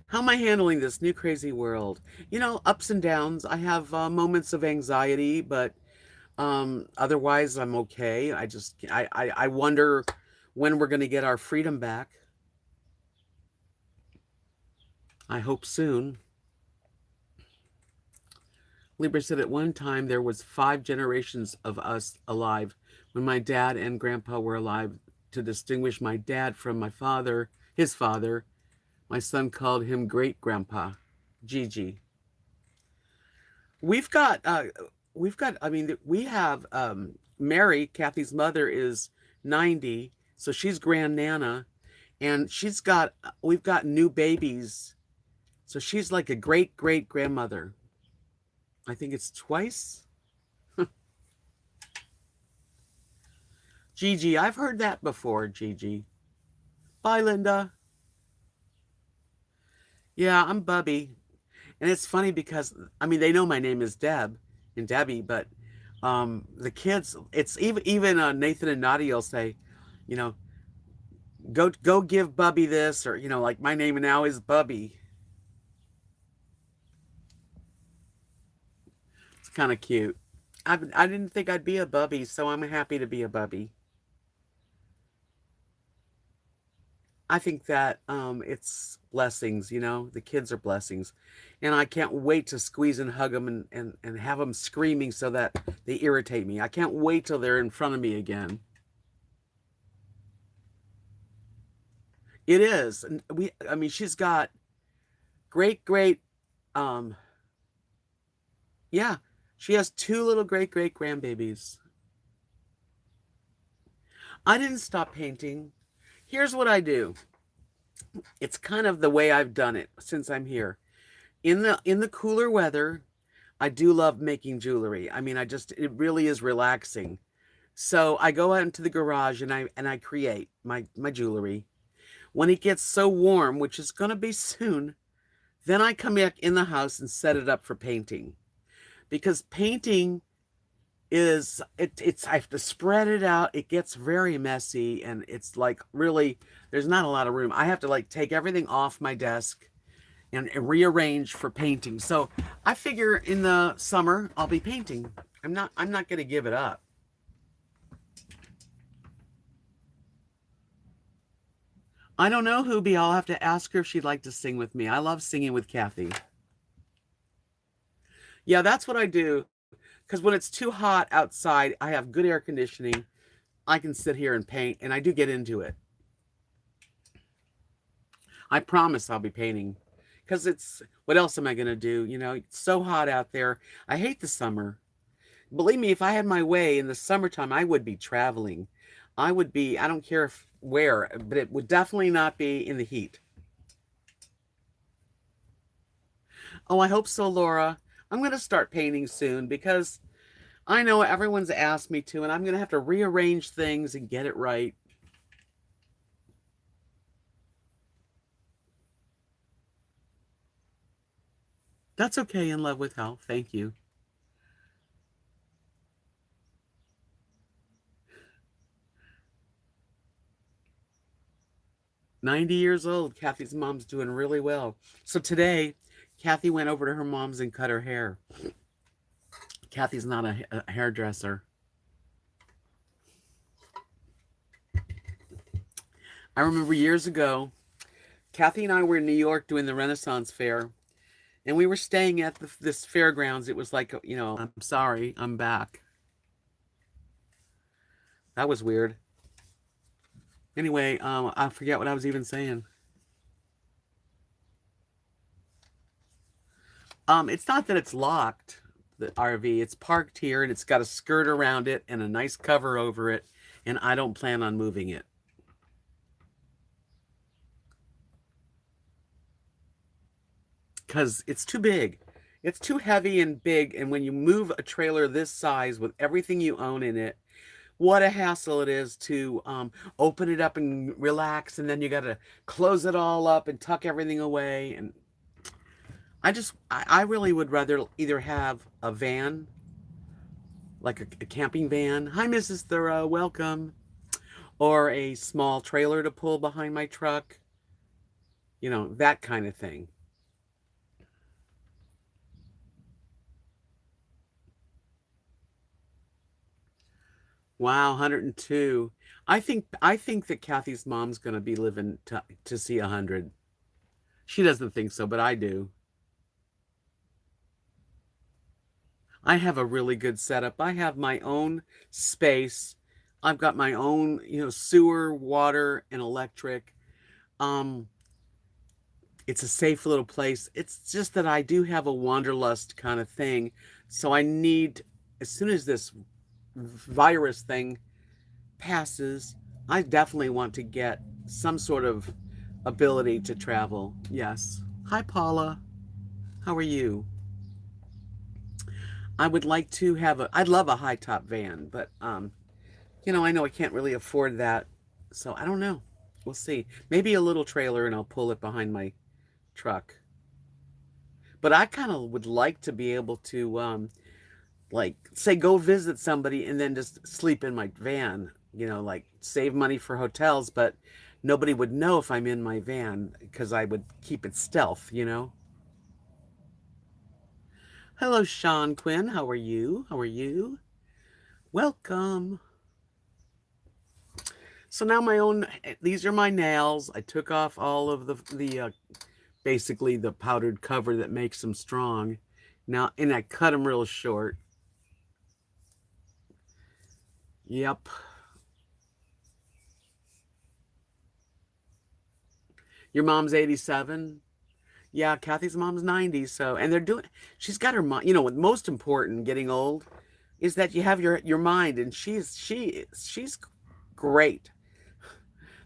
How am I handling this new crazy world? You know, ups and downs. I have moments of anxiety, but otherwise I'm okay. I wonder when we're going to get our freedom back. I hope soon. Libra said at one time there was 5 generations of us alive when my dad and grandpa were alive. To distinguish my dad from my father, his father, my son called him great grandpa, Gigi. We've got, I mean, we have Mary, Kathy's mother, is 90, so she's Grand Nana, and we've got new babies, so she's like a great great grandmother. I think it's twice. Gigi, I've heard that before, Gigi. Bye, Linda. Yeah, I'm Bubby. And it's funny because, I mean, they know my name is Deb and Debbie, but the kids, it's even Nathan and Nadia will say, you know, Go give Bubby this, or like my name now is Bubby. It's kind of cute. I didn't think I'd be a Bubby, so I'm happy to be a Bubby. I think that it's blessings, the kids are blessings. And I can't wait to squeeze and hug them and have them screaming so that they irritate me. I can't wait till they're in front of me again. It is. And I mean, she's got great, um, yeah, she has two little great grandbabies. I didn't stop painting. Here's what I do. It's kind of the way I've done it since I'm here. In the cooler weather, I do love making jewelry. I mean, it really is relaxing. So I go out into the garage and I create my jewelry. When it gets so warm, which is going to be soon, then I come back in the house and set it up for painting. Because painting it's I have to spread it out. It gets very messy and it's like really there's not a lot of room. I have to like take everything off my desk and rearrange for painting. So I figure in the summer I'll be painting. I'm not going to give it up. I don't know, Hoobie. I'll have to ask her if she'd like to sing with me. I love singing with Kathy. Yeah, that's what I do. Because when it's too hot outside, I have good air conditioning. I can sit here and paint, and I do get into it. I promise I'll be painting. Because what else am I going to do? It's so hot out there. I hate the summer. Believe me, if I had my way in the summertime, I would be traveling. I don't care where, but it would definitely not be in the heat. Oh, I hope so, Laura. I'm going to start painting soon because I know everyone's asked me to, and I'm going to have to rearrange things and get it right. That's okay. In love with health. Thank you. 90 years old. Kathy's mom's doing really well. So today, Kathy went over to her mom's and cut her hair. Kathy's not a hairdresser. I remember years ago, Kathy and I were in New York doing the Renaissance Fair, and we were staying at this fairgrounds. It was like, I'm sorry, I'm back. That was weird. Anyway, I forget what I was even saying. It's not that it's locked, the RV. It's parked here and it's got a skirt around it and a nice cover over it, and I don't plan on moving it. Because it's too big. It's too heavy and big, and when you move a trailer this size with everything you own in it, what a hassle it is to open it up and relax, and then you got to close it all up and tuck everything away. And I really would rather either have a van, like a camping van. Hi, Mrs. Thoreau, welcome. Or a small trailer to pull behind my truck, that kind of thing. Wow, 102. I think that Kathy's mom's gonna be living to see 100. She doesn't think so, but I do. I have a really good setup. I have my own space. I've got my own, sewer, water, and electric. Um, it's a safe little place. It's just that I do have a wanderlust kind of thing. So I need, as soon as this virus thing passes, I definitely want to get some sort of ability to travel. Yes. Hi, Paula. How are you? I would like to I'd love a high top van, but I know I can't really afford that. So I don't know. We'll see. Maybe a little trailer and I'll pull it behind my truck. But I kind of would like to be able to like say go visit somebody and then just sleep in my van, like save money for hotels, but Nobody would know if I'm in my van because I would keep it stealth, you know? Hello, Sean Quinn. How are you? How are you? Welcome. So now these are my nails. I took off all of the basically the powdered cover that makes them strong. Now, and I cut them real short. Yep. Your mom's 87? Yeah, Kathy's mom's 90. So, and she's got her mind, what's most important getting old is that you have your mind, and she's great.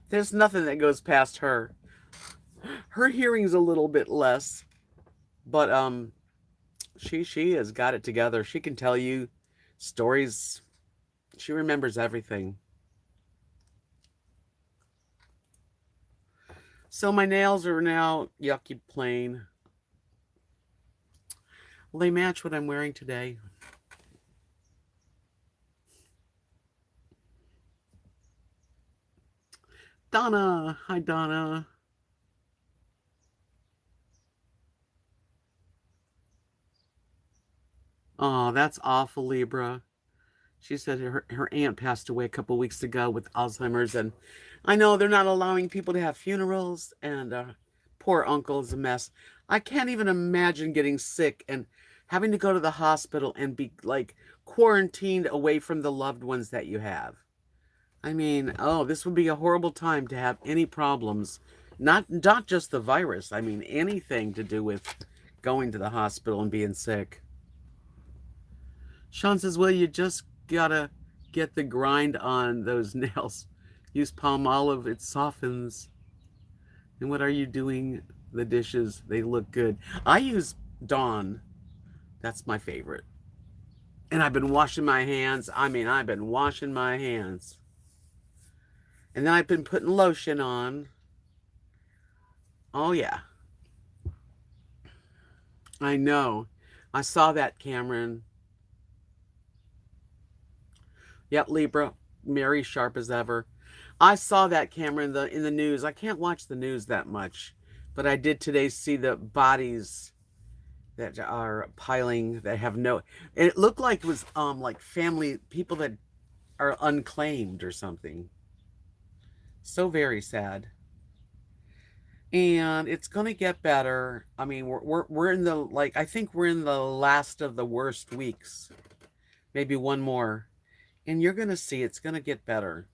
There's nothing that goes past her. Her hearing's a little bit less, but she has got it together. She can tell you stories. She remembers everything. So my nails are now yucky plain. Well, they match what I'm wearing today. Donna. Hi, Donna. Oh, that's awful, Libra. She said her aunt passed away a couple weeks ago with Alzheimer's, and I know they're not allowing people to have funerals, and poor uncle is a mess. I can't even imagine getting sick and having to go to the hospital and be like quarantined away from the loved ones that you have. I mean, oh, this would be a horrible time to have any problems. Not just the virus. I mean, anything to do with going to the hospital and being sick. Sean says, well, you just gotta get the grind on those nails. Use palm olive, it softens. And what are you doing? The dishes, they look good. I use Dawn. That's my favorite. And I've been washing my hands. I mean, I've been washing my hands. And then I've been putting lotion on. Oh, yeah. I know. I saw that, Cameron. Yep, Libra. Mary sharp as ever. I saw that, Cameron, in the news. I can't watch the news that much. But I did today see the bodies that are piling that have no... It looked like it was like family, people that are unclaimed or something. So very sad. And it's gonna get better. I mean, we're in the I think we're in the last of the worst weeks. Maybe one more. And you're gonna see it's gonna get better.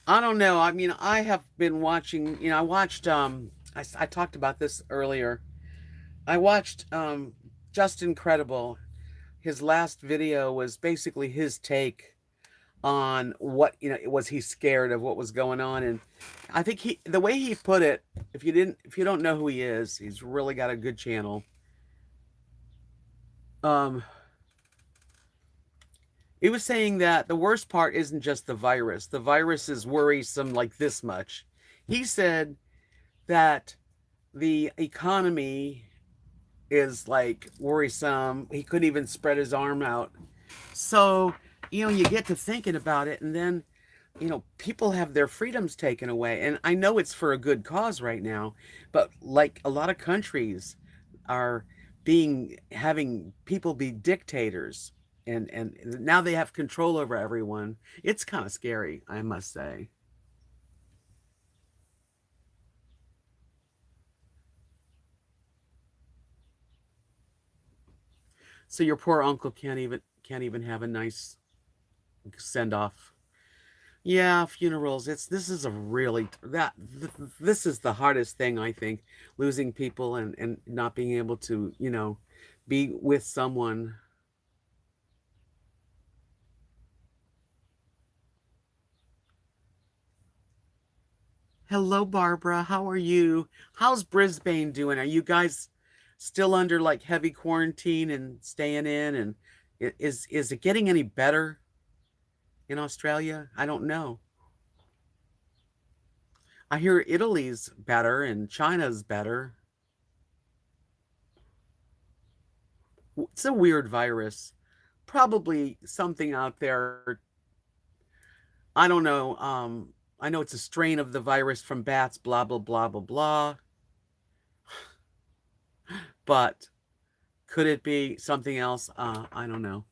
I don't know. I mean, I have been watching, I watched I talked about this earlier. I watched Just Incredible. His last video was basically his take on what, was he scared of what was going on. And I think the way he put it, if you don't know who he is, he's really got a good channel. He was saying that the worst part isn't just the virus. The virus is worrisome like this much. He said that the economy is like worrisome. He couldn't even spread his arm out. So, you get to thinking about it, and then, people have their freedoms taken away. And I know it's for a good cause right now, but like a lot of countries are having people be dictators, and now they have control over everyone. It's kind of scary, I must say. So your poor uncle can't even have a nice send off. Yeah, funerals. This is a really this is the hardest thing, I think, losing people and not being able to, be with someone. Hello, Barbara. How are you? How's Brisbane doing? Are you guys still under like heavy quarantine and staying in? And is it getting any better in Australia? I don't know. I hear Italy's better and China's better. It's a weird virus. Probably something out there. I don't know. I know it's a strain of the virus from bats, blah, blah, blah, blah, blah. But could it be something else? I don't know.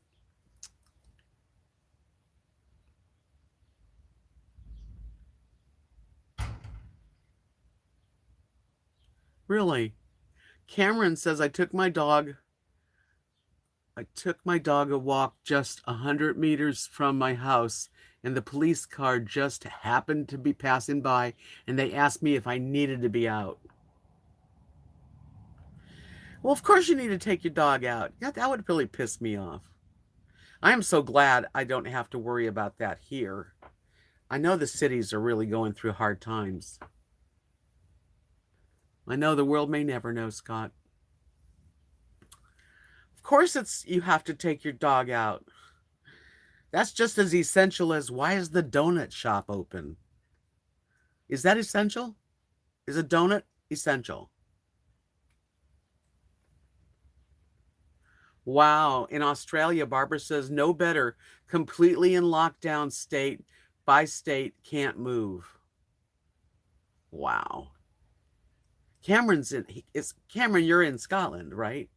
Really? Cameron says, I took my dog a walk just 100 meters from my house, and the police car just happened to be passing by, and they asked me if I needed to be out. Well, of course you need to take your dog out. Yeah, that would really piss me off. I am so glad I don't have to worry about that here. I know the cities are really going through hard times. I know the world may never know, Scott. Of course you have to take your dog out. That's just as essential as why is the donut shop open? Is that essential? Is a donut essential? Wow. In Australia, Barbara says no better. Completely in lockdown state by state, can't move. Wow. Cameron, you're in Scotland, right?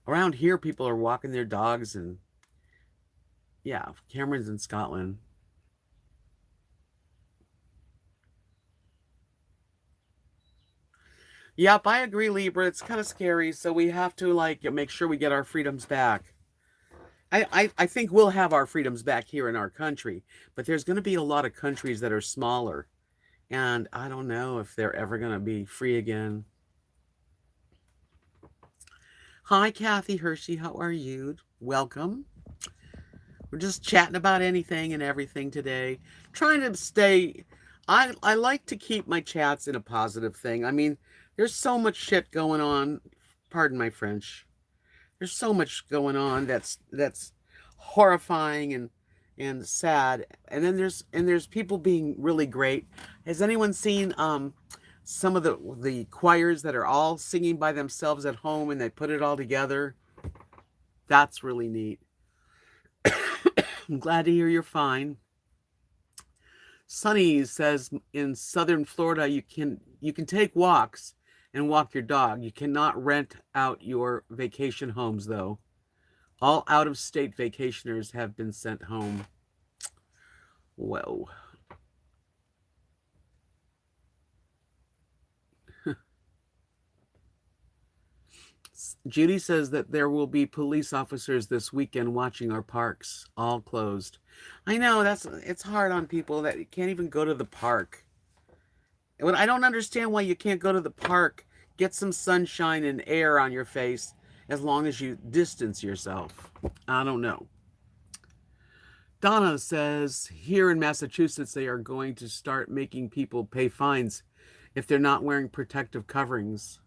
Around here, people are walking their dogs, and yeah, Cameron's in Scotland. Yep, I agree, Libra. It's kind of scary, so we have to make sure we get our freedoms back. I think we'll have our freedoms back here in our country, but there's going to be a lot of countries that are smaller, and I don't know if they're ever going to be free again. Hi, Kathy Hershey. How are you? Welcome. We're just chatting about anything and everything today. Trying to stay... I like to keep my chats in a positive thing. I mean, there's so much shit going on. Pardon my French. There's so much going on that's horrifying and sad. And then there's people being really great. Has anyone seen some of the choirs that are all singing by themselves at home and they put it all together? That's really neat. I'm glad to hear you're fine. Sunny says in southern Florida you can take walks and walk your dog. You cannot rent out your vacation homes, though. All out-of-state vacationers have been sent home. Whoa. Judy says that there will be police officers this weekend watching our parks, all closed. I know, it's hard on people that can't even go to the park. I don't understand why you can't go to the park, get some sunshine and air on your face, as long as you distance yourself. I don't know. Donna says, here in Massachusetts, they are going to start making people pay fines if they're not wearing protective coverings.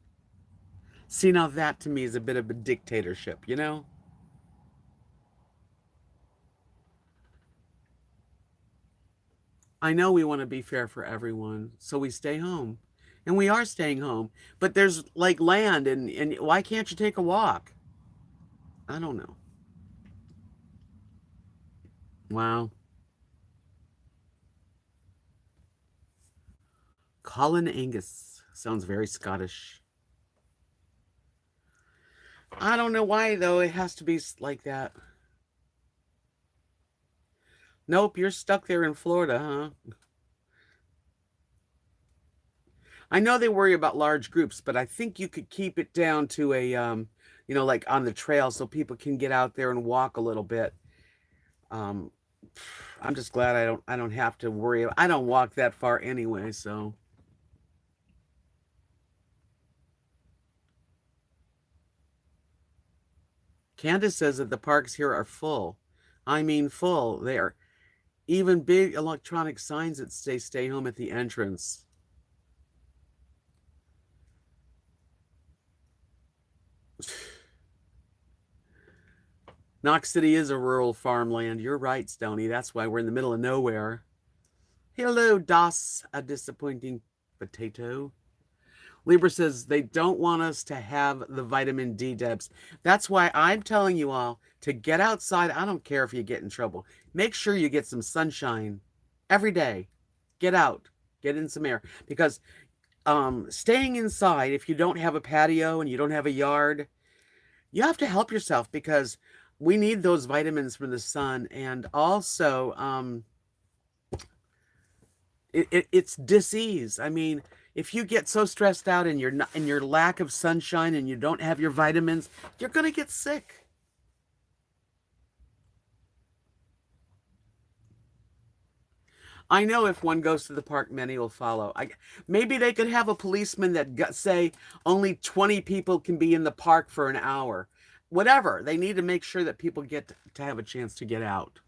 See, now that to me is a bit of a dictatorship, you know? I know we want to be fair for everyone, so we stay home. And we are staying home. But there's like land, and why can't you take a walk? I don't know. Wow. Colin Angus. Sounds very Scottish. I don't know why, though. It has to be like that. Nope, you're stuck there in Florida, huh? I know they worry about large groups, but I think you could keep it down to a, like on the trail so people can get out there and walk a little bit. I'm just glad I don't have to worry. I don't walk that far anyway, so. Candace says that the parks here are full. I mean full. They are even big electronic signs that say stay home at the entrance. Knox City is a rural farmland. You're right, Stony. That's why we're in the middle of nowhere. Hello, Das, a disappointing potato. Libra says they don't want us to have the vitamin D, Debs. That's why I'm telling you all to get outside. I don't care if you get in trouble. make sure you get some sunshine every day. Get out, get in some air, because staying inside, if you don't have a patio and you don't have a yard, you have to help yourself, because we need those vitamins from the sun. And also, it's disease. I mean, if you get so stressed out and your lack of sunshine and you don't have your vitamins, you're going to get sick. I know if one goes to the park, many will follow. Maybe they could have a policeman that say only 20 people can be in the park for an hour. Whatever. They need to make sure that people get to have a chance to get out.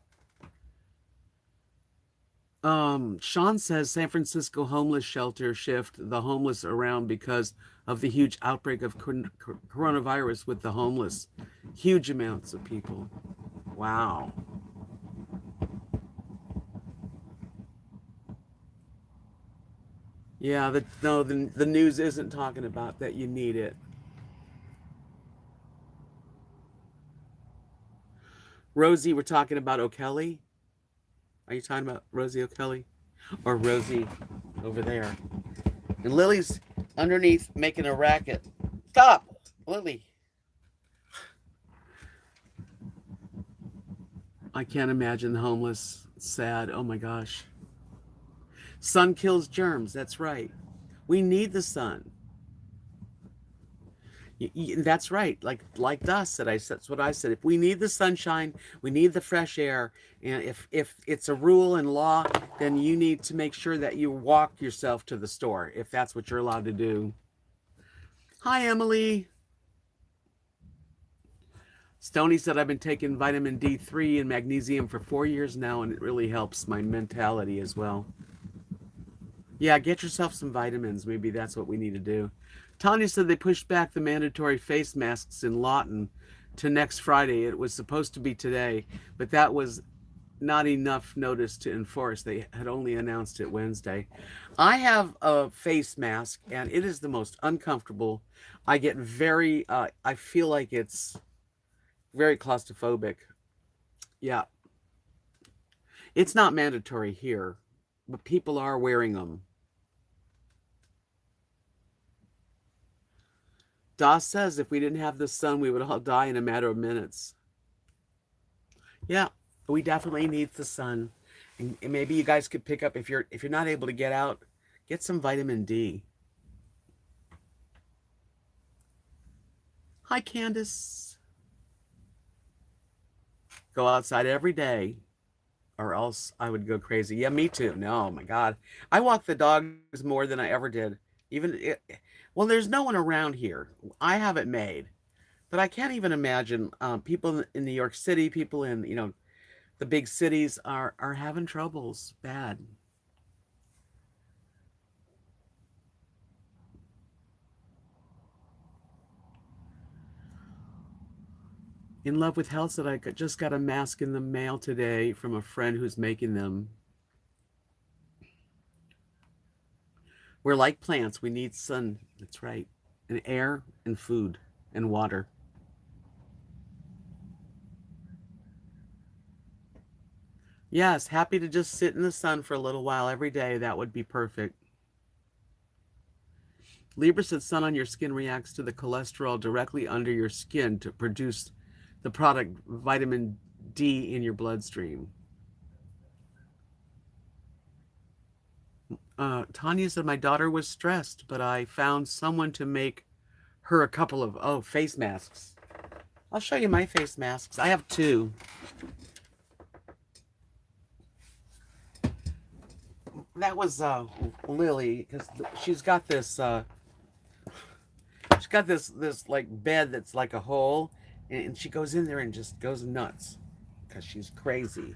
Sean says San Francisco homeless shelter shift the homeless around because of the huge outbreak of coronavirus with the homeless. Huge amounts of people. Wow. Yeah, the news isn't talking about that you need it. Rosie, we're talking about O'Kelly. Are you talking about Rosie O'Kelly? Or Rosie over there? And Lily's underneath making a racket. Stop, Lily. I can't imagine the homeless. It's sad. Oh my gosh. Sun kills germs. That's right. We need the sun. That's right. Like Dust said, that's what I said. If we need the sunshine, we need the fresh air. And if it's a rule and law, then you need to make sure that you walk yourself to the store, if that's what you're allowed to do. Hi, Emily. Stony said, I've been taking vitamin D3 and magnesium for 4 years now, and it really helps my mentality as well. Yeah, get yourself some vitamins. Maybe that's what we need to do. Tanya said they pushed back the mandatory face masks in Lawton to next Friday. It was supposed to be today, but that was not enough notice to enforce. They had only announced it Wednesday. I have a face mask, and it is the most uncomfortable. I get I feel like it's very claustrophobic. Yeah. It's not mandatory here, but people are wearing them. Doss says if we didn't have the sun, we would all die in a matter of minutes. Yeah, we definitely need the sun. And maybe you guys could pick up, if you're not able to get out, get some vitamin D. Hi, Candace. Go outside every day, or else I would go crazy. Yeah, me too. No, oh my God. I walk the dogs more than I ever did. Well, there's no one around here. I have it made. But I can't even imagine people in New York City, people in, the big cities are having troubles bad. In Love with Health said I just got a mask in the mail today from a friend who's making them. We're like plants. We need sun. That's right. And air and food and water. Yes, happy to just sit in the sun for a little while every day. That would be perfect. Libra said sun on your skin reacts to the cholesterol directly under your skin to produce the product vitamin D in your bloodstream. Tanya said my daughter was stressed, but I found someone to make her a couple of face masks. I'll show you my face masks. I have 2. That was Lily, because she's got this like bed that's like a hole, and she goes in there and just goes nuts because she's crazy.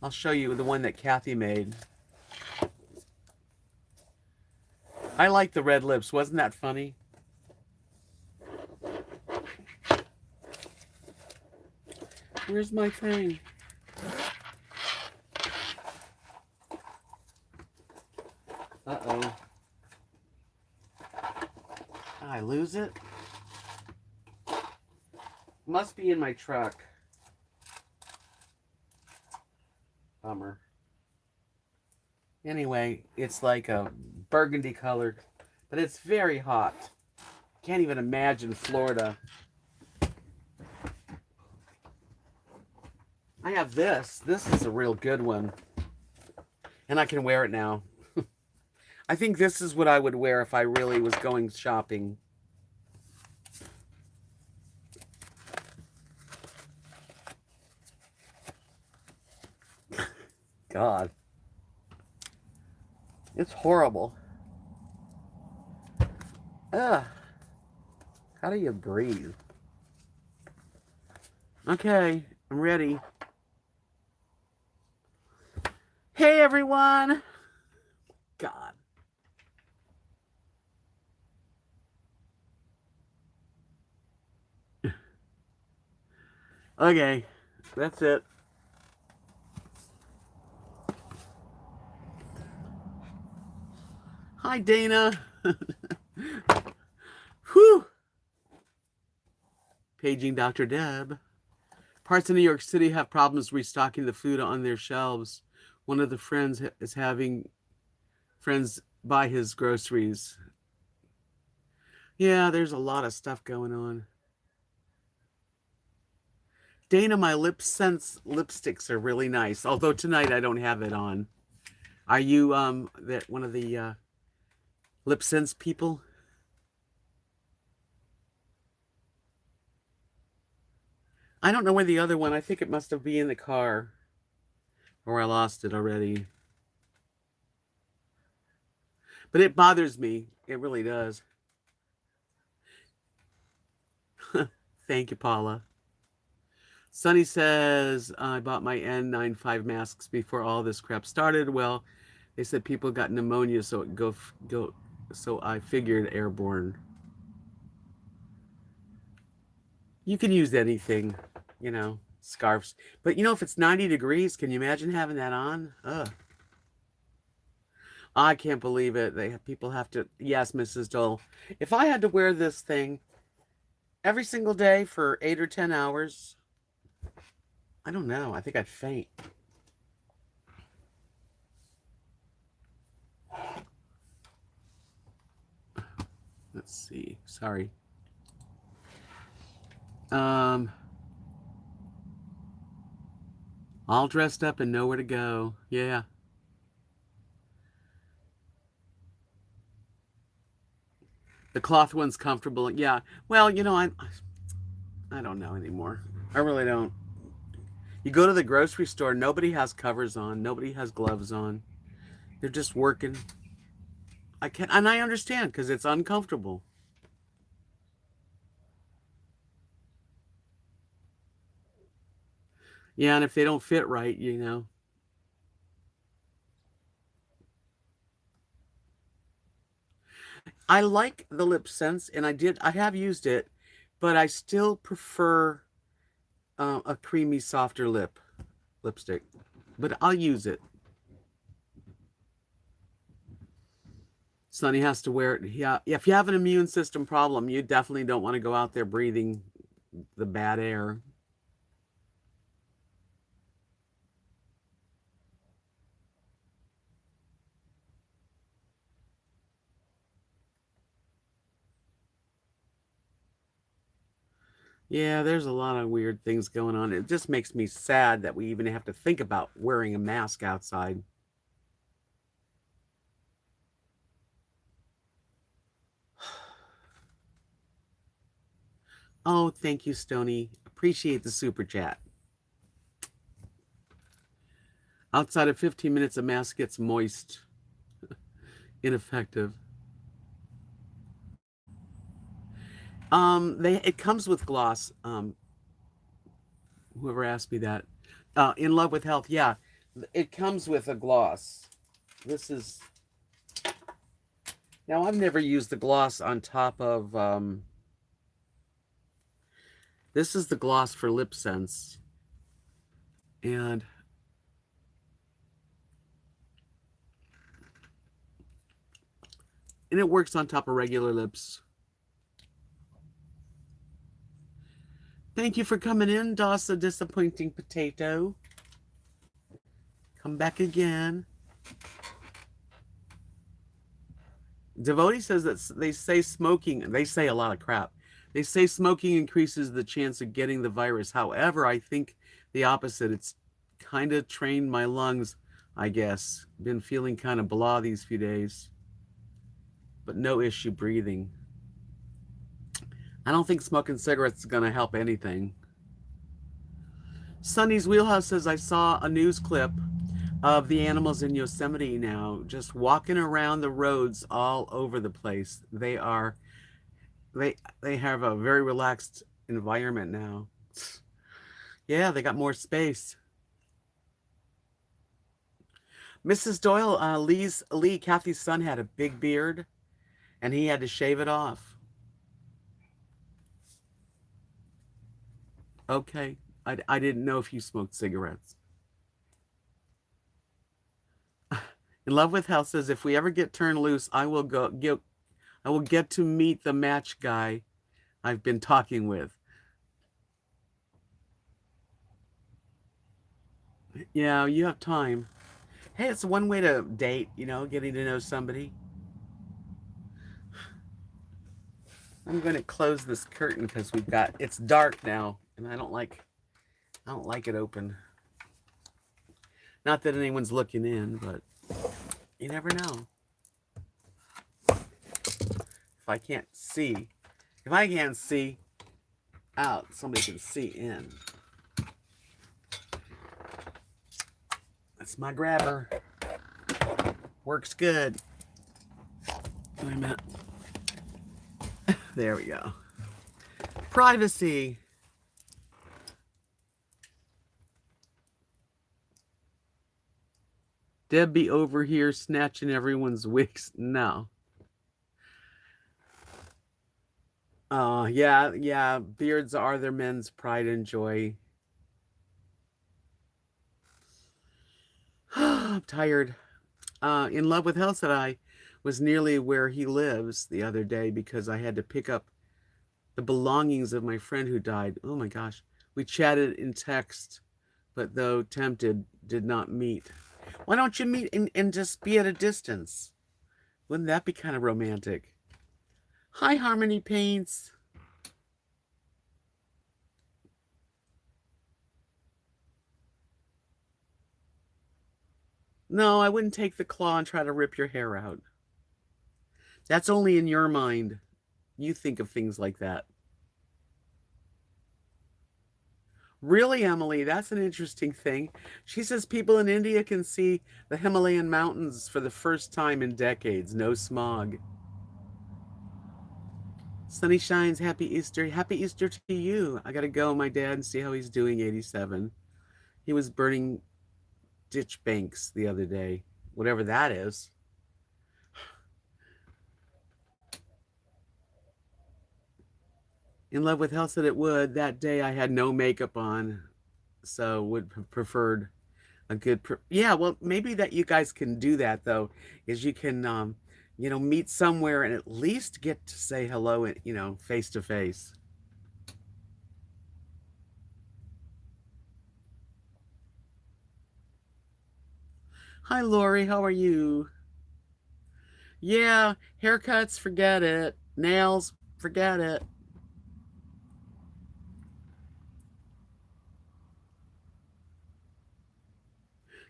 I'll show you the one that Kathy made. I like the red lips. Wasn't that funny? Where's my thing? Uh-oh. I lose it? Must be in my truck. Bummer. Anyway, it's like a burgundy colored, but it's very hot. Can't even imagine Florida. I have this. This is a real good one. And I can wear it now. I think this is what I would wear if I really was going shopping. God. It's horrible. Ugh. How do you breathe? Okay, I'm ready. Hey, everyone. God. Okay, that's it. Hi, Dana. Whew. Paging Dr. Deb. Parts of New York City have problems restocking the food on their shelves. One of the friends is having friends buy his groceries. Yeah, there's a lot of stuff going on. Dana, my Lip Sense lipsticks are really nice. Although tonight I don't have it on. Are you that one of the Lip Sense people? I don't know where the other one. I think it must have been in the car. Or I lost it already. But it bothers me. It really does. Thank you, Paula. Sunny says, I bought my N95 masks before all this crap started. Well, they said people got pneumonia, so so I figured airborne. You can use anything, you know, scarves. But you know, if it's 90 degrees, can you imagine having that on? Ugh. I can't believe it. People have to. Yes, Mrs. Dole. If I had to wear this thing every single day for 8 or 10 hours, I don't know. I think I'd faint. Let's see. Sorry. All dressed up and nowhere to go. Yeah. The cloth one's comfortable. Yeah. Well, you know, I don't know anymore. I really don't. You go to the grocery store, nobody has covers on, nobody has gloves on. They're just working. I can't, and I understand because it's uncomfortable. Yeah, and if they don't fit right, you know. I like the Lip Sense, and I have used it, but I still prefer a creamy, softer lipstick. But I'll use it. Sonny has to wear it. Yeah, if you have an immune system problem, you definitely don't want to go out there breathing the bad air. Yeah, there's a lot of weird things going on. It just makes me sad that we even have to think about wearing a mask outside. Oh, thank you, Stony. Appreciate the super chat. Outside of 15 minutes, a mask gets moist. Ineffective. It comes with gloss. Whoever asked me that. In Love with Health, yeah. It comes with a gloss. This is now I've never used the gloss on top of this is the gloss for Lip Sense. And it works on top of regular lips. Thank you for coming in, Dasa Disappointing Potato. Come back again. Devotee says that they say a lot of crap. They say smoking increases the chance of getting the virus. However, I think the opposite. It's kind of trained my lungs, I guess. Been feeling kind of blah these few days, but no issue breathing. I don't think smoking cigarettes is going to help anything. Sunny's Wheelhouse says, I saw a news clip of the animals in Yosemite now just walking around the roads all over the place. They have a very relaxed environment now. Yeah, they got more space. Mrs. Doyle, Kathy's son had a big beard and he had to shave it off. Okay. I didn't know if you smoked cigarettes. In Love with Health says, if we ever get turned loose, I will get to meet the match guy I've been talking with. Yeah, you have time. Hey, it's one way to date, getting to know somebody. I'm going to close this curtain because it's dark now and I don't like it open. Not that anyone's looking in, but you never know. If I can't see out, somebody can see in. That's my grabber. Works good. Wait a minute. There we go. Privacy. Deb be over here snatching everyone's wigs. No. Yeah. Beards are their men's pride and joy. I'm tired. In Love with Health said I was nearly where he lives the other day because I had to pick up the belongings of my friend who died. Oh my gosh. We chatted in text, but though tempted, did not meet. Why don't you meet and just be at a distance? Wouldn't that be kind of romantic? Hi, Harmony Paints. No, I wouldn't take the claw and try to rip your hair out. That's only in your mind. You think of things like that. Really, Emily, that's an interesting thing. She says people in India can see the Himalayan mountains for the first time in decades. No smog. Sunny shines. Happy Easter. Happy Easter to you. I got to go, my dad, and see how he's doing, 87. He was burning ditch banks the other day, whatever that is. In Love with Health said it would. That day I had no makeup on, so would have preferred a good yeah, well, maybe that you guys can do that though, is you can meet somewhere and at least get to say hello and face to face. Hi Lori, how are you? Yeah, haircuts, forget it. Nails, forget it.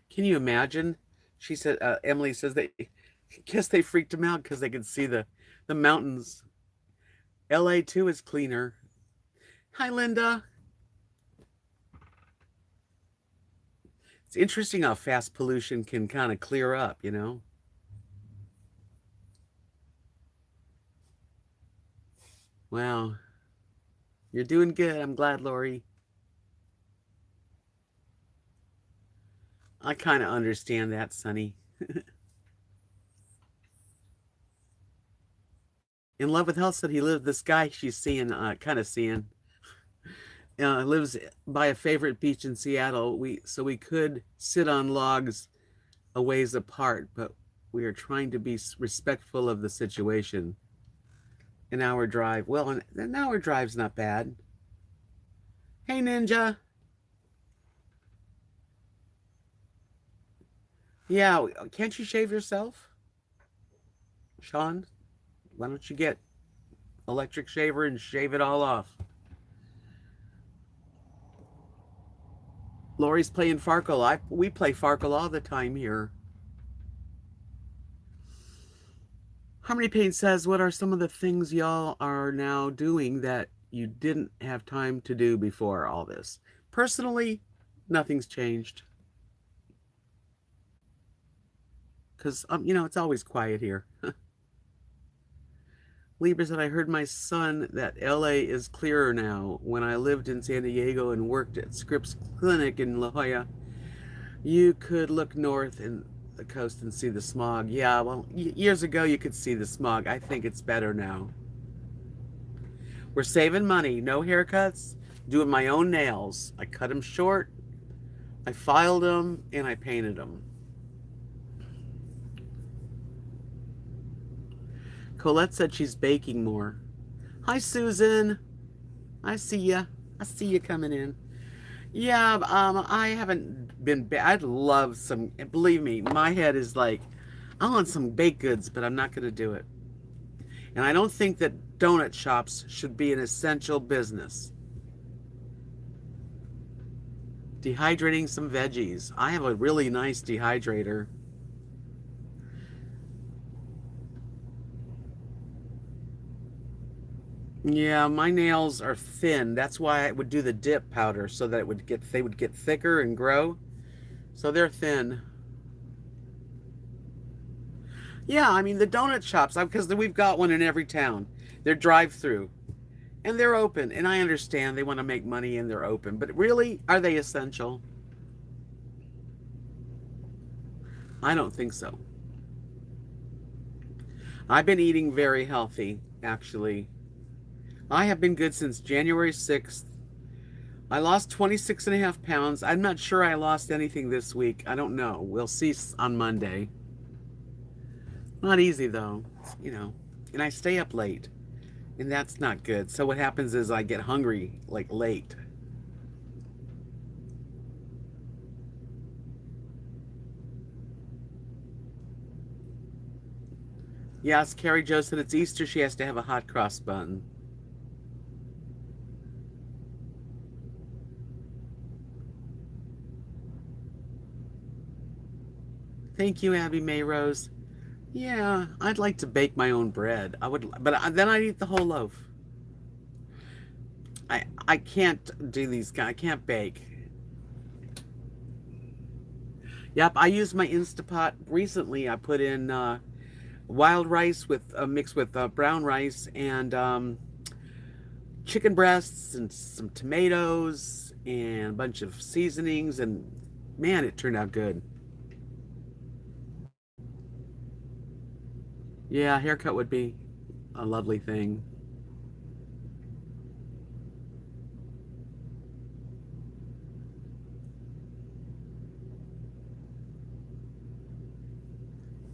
Can you imagine? She said, Emily says guess they freaked him out because they could see the mountains. LA too is cleaner. Hi, Linda. It's interesting how fast pollution can kind of clear up. Wow. You're doing good. I'm glad, Lori. I kind of understand that, Sonny. In Love with Health said he lived, this guy she's seeing, kind of seeing, lives by a favorite beach in Seattle. So we could sit on logs a ways apart, but we are trying to be respectful of the situation. An hour drive. Well, an hour drive's not bad. Hey, Ninja. Yeah, can't you shave yourself? Sean, why don't you get electric shaver and shave it all off? Lori's playing Farkle. We play Farkle all the time here. Harmony Pain says, what are some of the things y'all are now doing that you didn't have time to do before all this? Personally, nothing's changed. Because, it's always quiet here. Libra said, I heard my son that LA is clearer now. When I lived in San Diego and worked at Scripps Clinic in La Jolla, you could look north in the coast and see the smog. Yeah, well, years ago you could see the smog. I think it's better now. We're saving money. No haircuts. Doing my own nails. I cut them short. I filed them and I painted them. Colette said she's baking more. Hi, Susan. I see ya. I see you coming in. Yeah, I haven't been. I'd love some. Believe me, my head is like, I want some baked goods, but I'm not going to do it. And I don't think that donut shops should be an essential business. Dehydrating some veggies. I have a really nice dehydrator. Yeah, my nails are thin. That's why I would do the dip powder so that they would get thicker and grow. So they're thin. Yeah, I mean the donut shops, because we've got one in every town. They're drive-through. And they're open. And I understand they want to make money and they're open. But really, are they essential? I don't think so. I've been eating very healthy, actually. I have been good since January 6th. I lost 26.5 pounds. I'm not sure I lost anything this week. I don't know. We'll see on Monday. Not easy, though, And I stay up late. And that's not good. So what happens is I get hungry, like, late. Yes, Carrie Jo said it's Easter. She has to have a hot cross bun. Thank you, Abby May Rose. Yeah, I'd like to bake my own bread. I would, but then I'd eat the whole loaf. I can't do these. I can't bake. Yep, I used my Instapot recently. I put in wild rice with mixed with brown rice and chicken breasts and some tomatoes and a bunch of seasonings, and man, it turned out good. Yeah, haircut would be a lovely thing.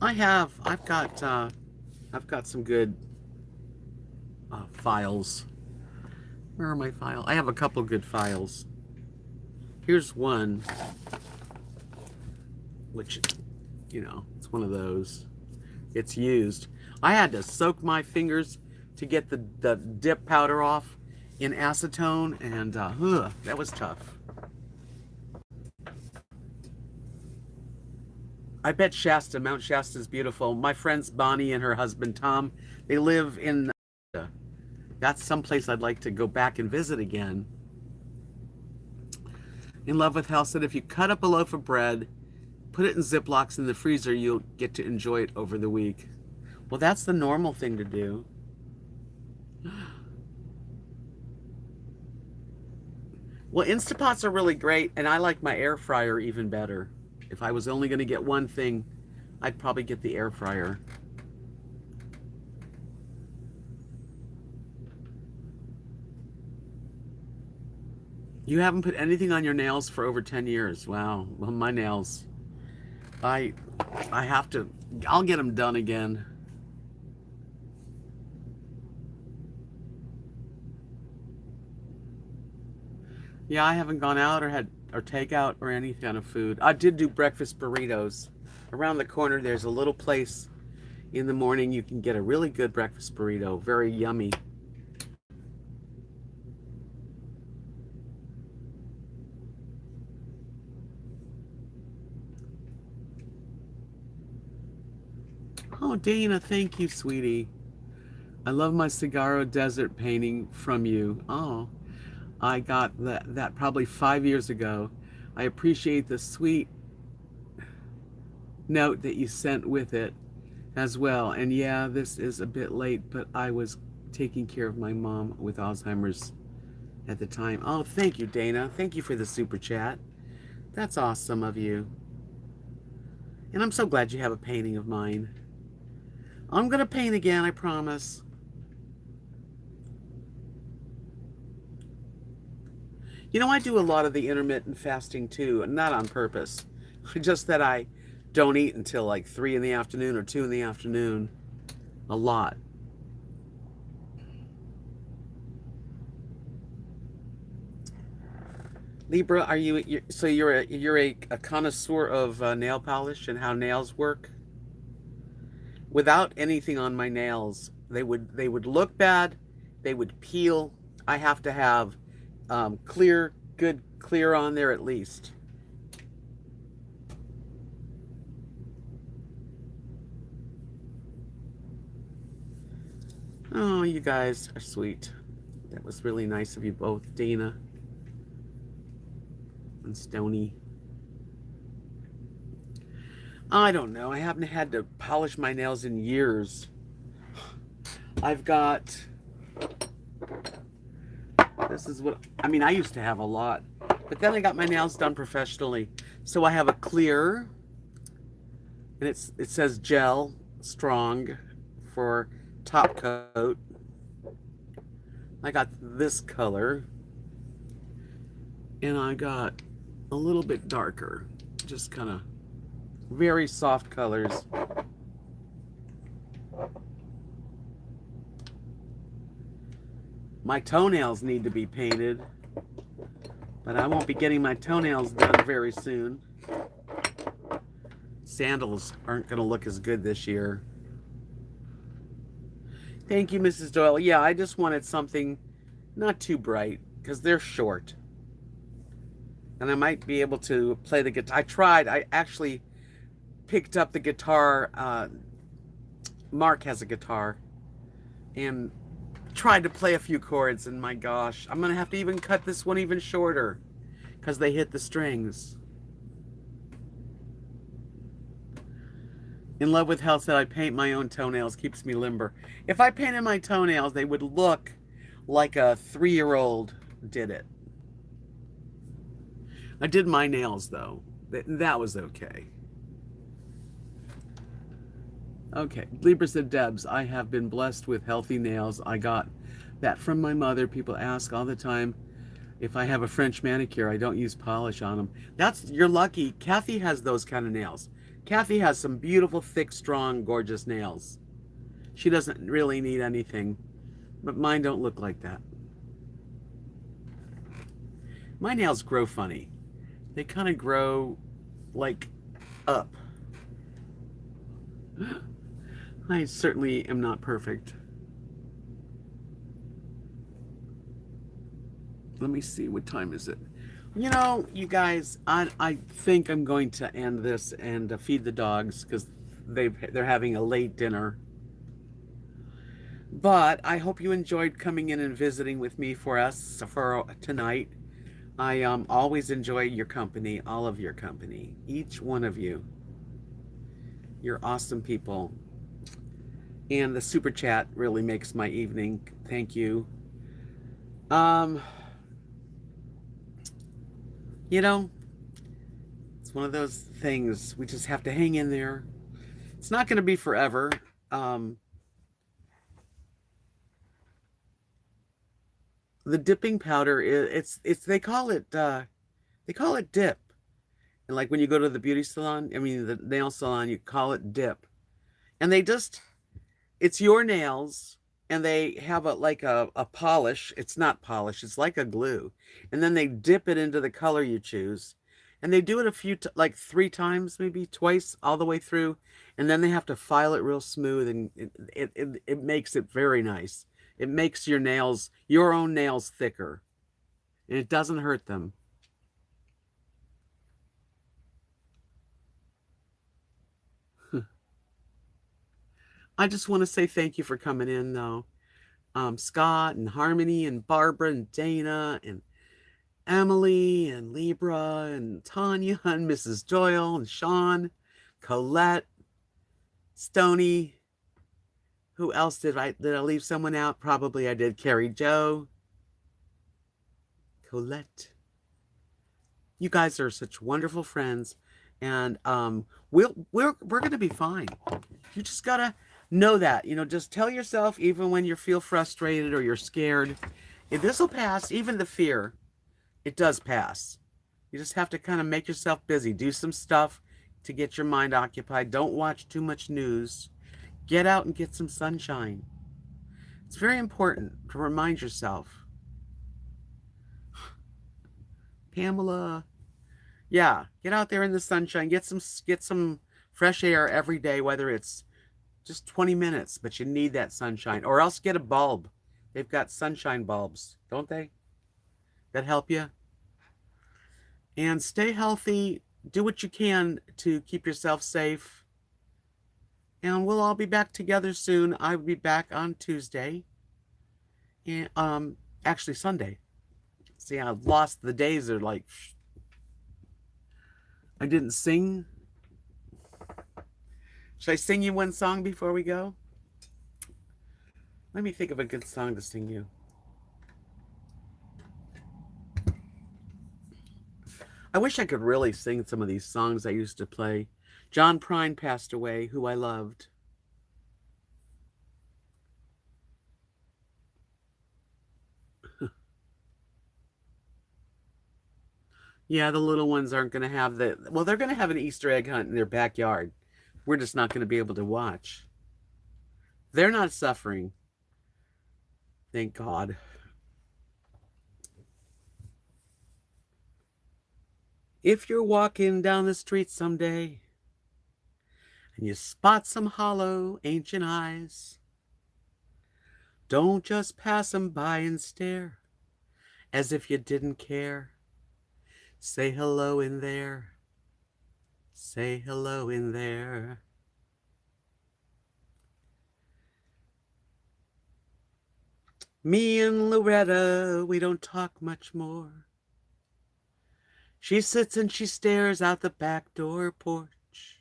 I've got some good files. Where are my files? I have a couple good files. Here's one, which, it's one of those. It's used. I had to soak my fingers to get the dip powder off in acetone, and that was tough. I bet Mount Shasta is beautiful. My friends Bonnie and her husband Tom, they live in, that's someplace I'd like to go back and visit again. In Love with Health said if you cut up a loaf of bread, put it in Ziplocs in the freezer, you'll get to enjoy it over the week. Well, that's the normal thing to do. Well, Instapots are really great, and I like my air fryer even better. If I was only going to get one thing, I'd probably get the air fryer. You haven't put anything on your nails for over 10 years. Wow. Well, my nails, I have to, I'll get them done again. Yeah, I haven't gone out or had or takeout or any kind of food. I did do breakfast burritos. Around the corner, there's a little place in the morning you can get a really good breakfast burrito. Very yummy. Oh, Dana, thank you, sweetie. I love my Cigarro Desert painting from you. Oh, I got that probably 5 years ago. I appreciate the sweet note that you sent with it as well. And yeah, this is a bit late, but I was taking care of my mom with Alzheimer's at the time. Oh, thank you, Dana. Thank you for the super chat. That's awesome of you. And I'm so glad you have a painting of mine. I'm going to paint again, I promise. You know, I do a lot of the intermittent fasting too, and not on purpose. Just that I don't eat until like 3 in the afternoon or 2 in the afternoon. A lot. Libra, are you so you're a connoisseur of nail polish and how nails work? Without anything on my nails, they would look bad, they would peel. I have to have good clear on there at least. Oh, you guys are sweet. That was really nice of you both, Dana and Stony. I don't know. I haven't had to polish my nails in years. I've got, this is what, I mean, I used to have a lot, but then I got my nails done professionally. So I have a clear, and it says gel strong for top coat. I got this color, and I got a little bit darker, just kind of very soft colors. My toenails need to be painted, but I won't be getting my toenails done very soon. Sandals aren't going to look as good this year. Thank you, Mrs. Doyle. Yeah, I just wanted something not too bright because they're short. And I might be able to play the guitar. I actually picked up the guitar. Mark has a guitar. And tried to play a few chords, and my gosh, I'm gonna have to even cut this one even shorter because they hit the strings. In love with health said I paint my own toenails, keeps me limber. If I painted my toenails, they would look like a 3-year-old did it. I did my nails though. That was okay. Okay, Libra said, Debs, I have been blessed with healthy nails. I got that from my mother. People ask all the time if I have a French manicure. I don't use polish on them. You're lucky. Kathy has those kind of nails. Kathy has some beautiful, thick, strong, gorgeous nails. She doesn't really need anything, but mine don't look like that. My nails grow funny. They kind of grow like up. I certainly am not perfect. Let me see, what time is it? You know, you guys, I think I'm going to end this and feed the dogs because they're having a late dinner. But I hope you enjoyed coming in and visiting with me for tonight. I always enjoy your company, all of your company, each one of you. You're awesome people. And the super chat really makes my evening. Thank you. You know, it's one of those things. We just have to hang in there. It's not going to be forever. The dipping powder it's they call it dip. And like when you go to the beauty salon, I mean the nail salon, you call it dip. And it's your nails, and they have a polish. It's not polish, it's like a glue. And then they dip it into the color you choose. And they do it a like 3 times, maybe twice, all the way through. And then they have to file it real smooth, and it makes it very nice. It makes your own nails thicker, and it doesn't hurt them. I just want to say thank you for coming in, though. Scott and Harmony and Barbara and Dana and Emily and Libra and Tanya and Mrs. Doyle and Sean, Colette, Stony. Who else did I leave someone out? Probably I did. Carrie Joe, Colette. You guys are such wonderful friends, and we're gonna be fine. You just gotta know that. Just tell yourself, even when you feel frustrated or you're scared, this will pass. Even the fear, it does pass. You just have to kind of make yourself busy. Do some stuff to get your mind occupied. Don't watch too much news. Get out and get some sunshine. It's very important to remind yourself. Pamela, yeah, get out there in the sunshine. Get some fresh air every day, whether it's just 20 minutes, but you need that sunshine. Or else get a bulb. They've got sunshine bulbs, don't they? That help you. And stay healthy. Do what you can to keep yourself safe. And we'll all be back together soon. I will be back on Tuesday. And actually Sunday. See, I lost the days. Are like I didn't sing. Should I sing you one song before we go? Let me think of a good song to sing you. I wish I could really sing some of these songs I used to play. John Prine passed away, who I loved. Yeah, the little ones aren't going to have well, they're going to have an Easter egg hunt in their backyard. We're just not going to be able to watch. They're not suffering. Thank God. If you're walking down the street someday and you spot some hollow, ancient eyes, don't just pass 'em by and stare as if you didn't care. Say hello in there. Say hello in there. Me and Loretta, we don't talk much more. She sits and she stares out the back door porch.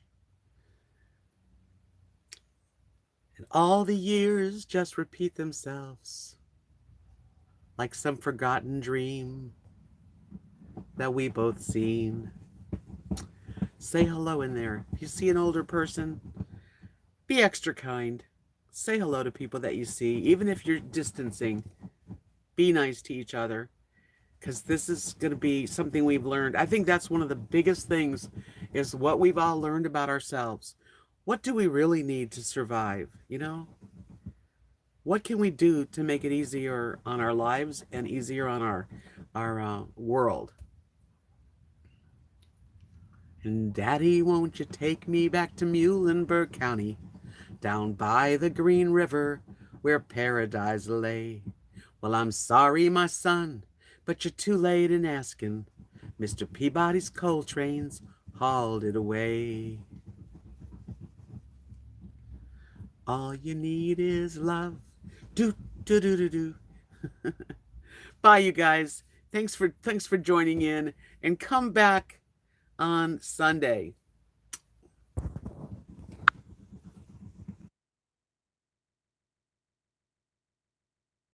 And all the years just repeat themselves like some forgotten dream that we both seen. Say hello in there. If you see an older person, be extra kind. Say hello to people that you see, even if you're distancing. Be nice to each other, because this is going to be something we've learned. I think that's one of the biggest things, is what we've all learned about ourselves. What do we really need to survive? What can we do to make it easier on our lives and easier on our world? And Daddy, won't you take me back to Muhlenberg County, down by the Green River, where paradise lay? Well, I'm sorry, my son, but you're too late in asking. Mr. Peabody's coal trains hauled it away. All you need is love. Do, do, do, do, do. Bye, you guys. Thanks for joining in, and come back on Sunday.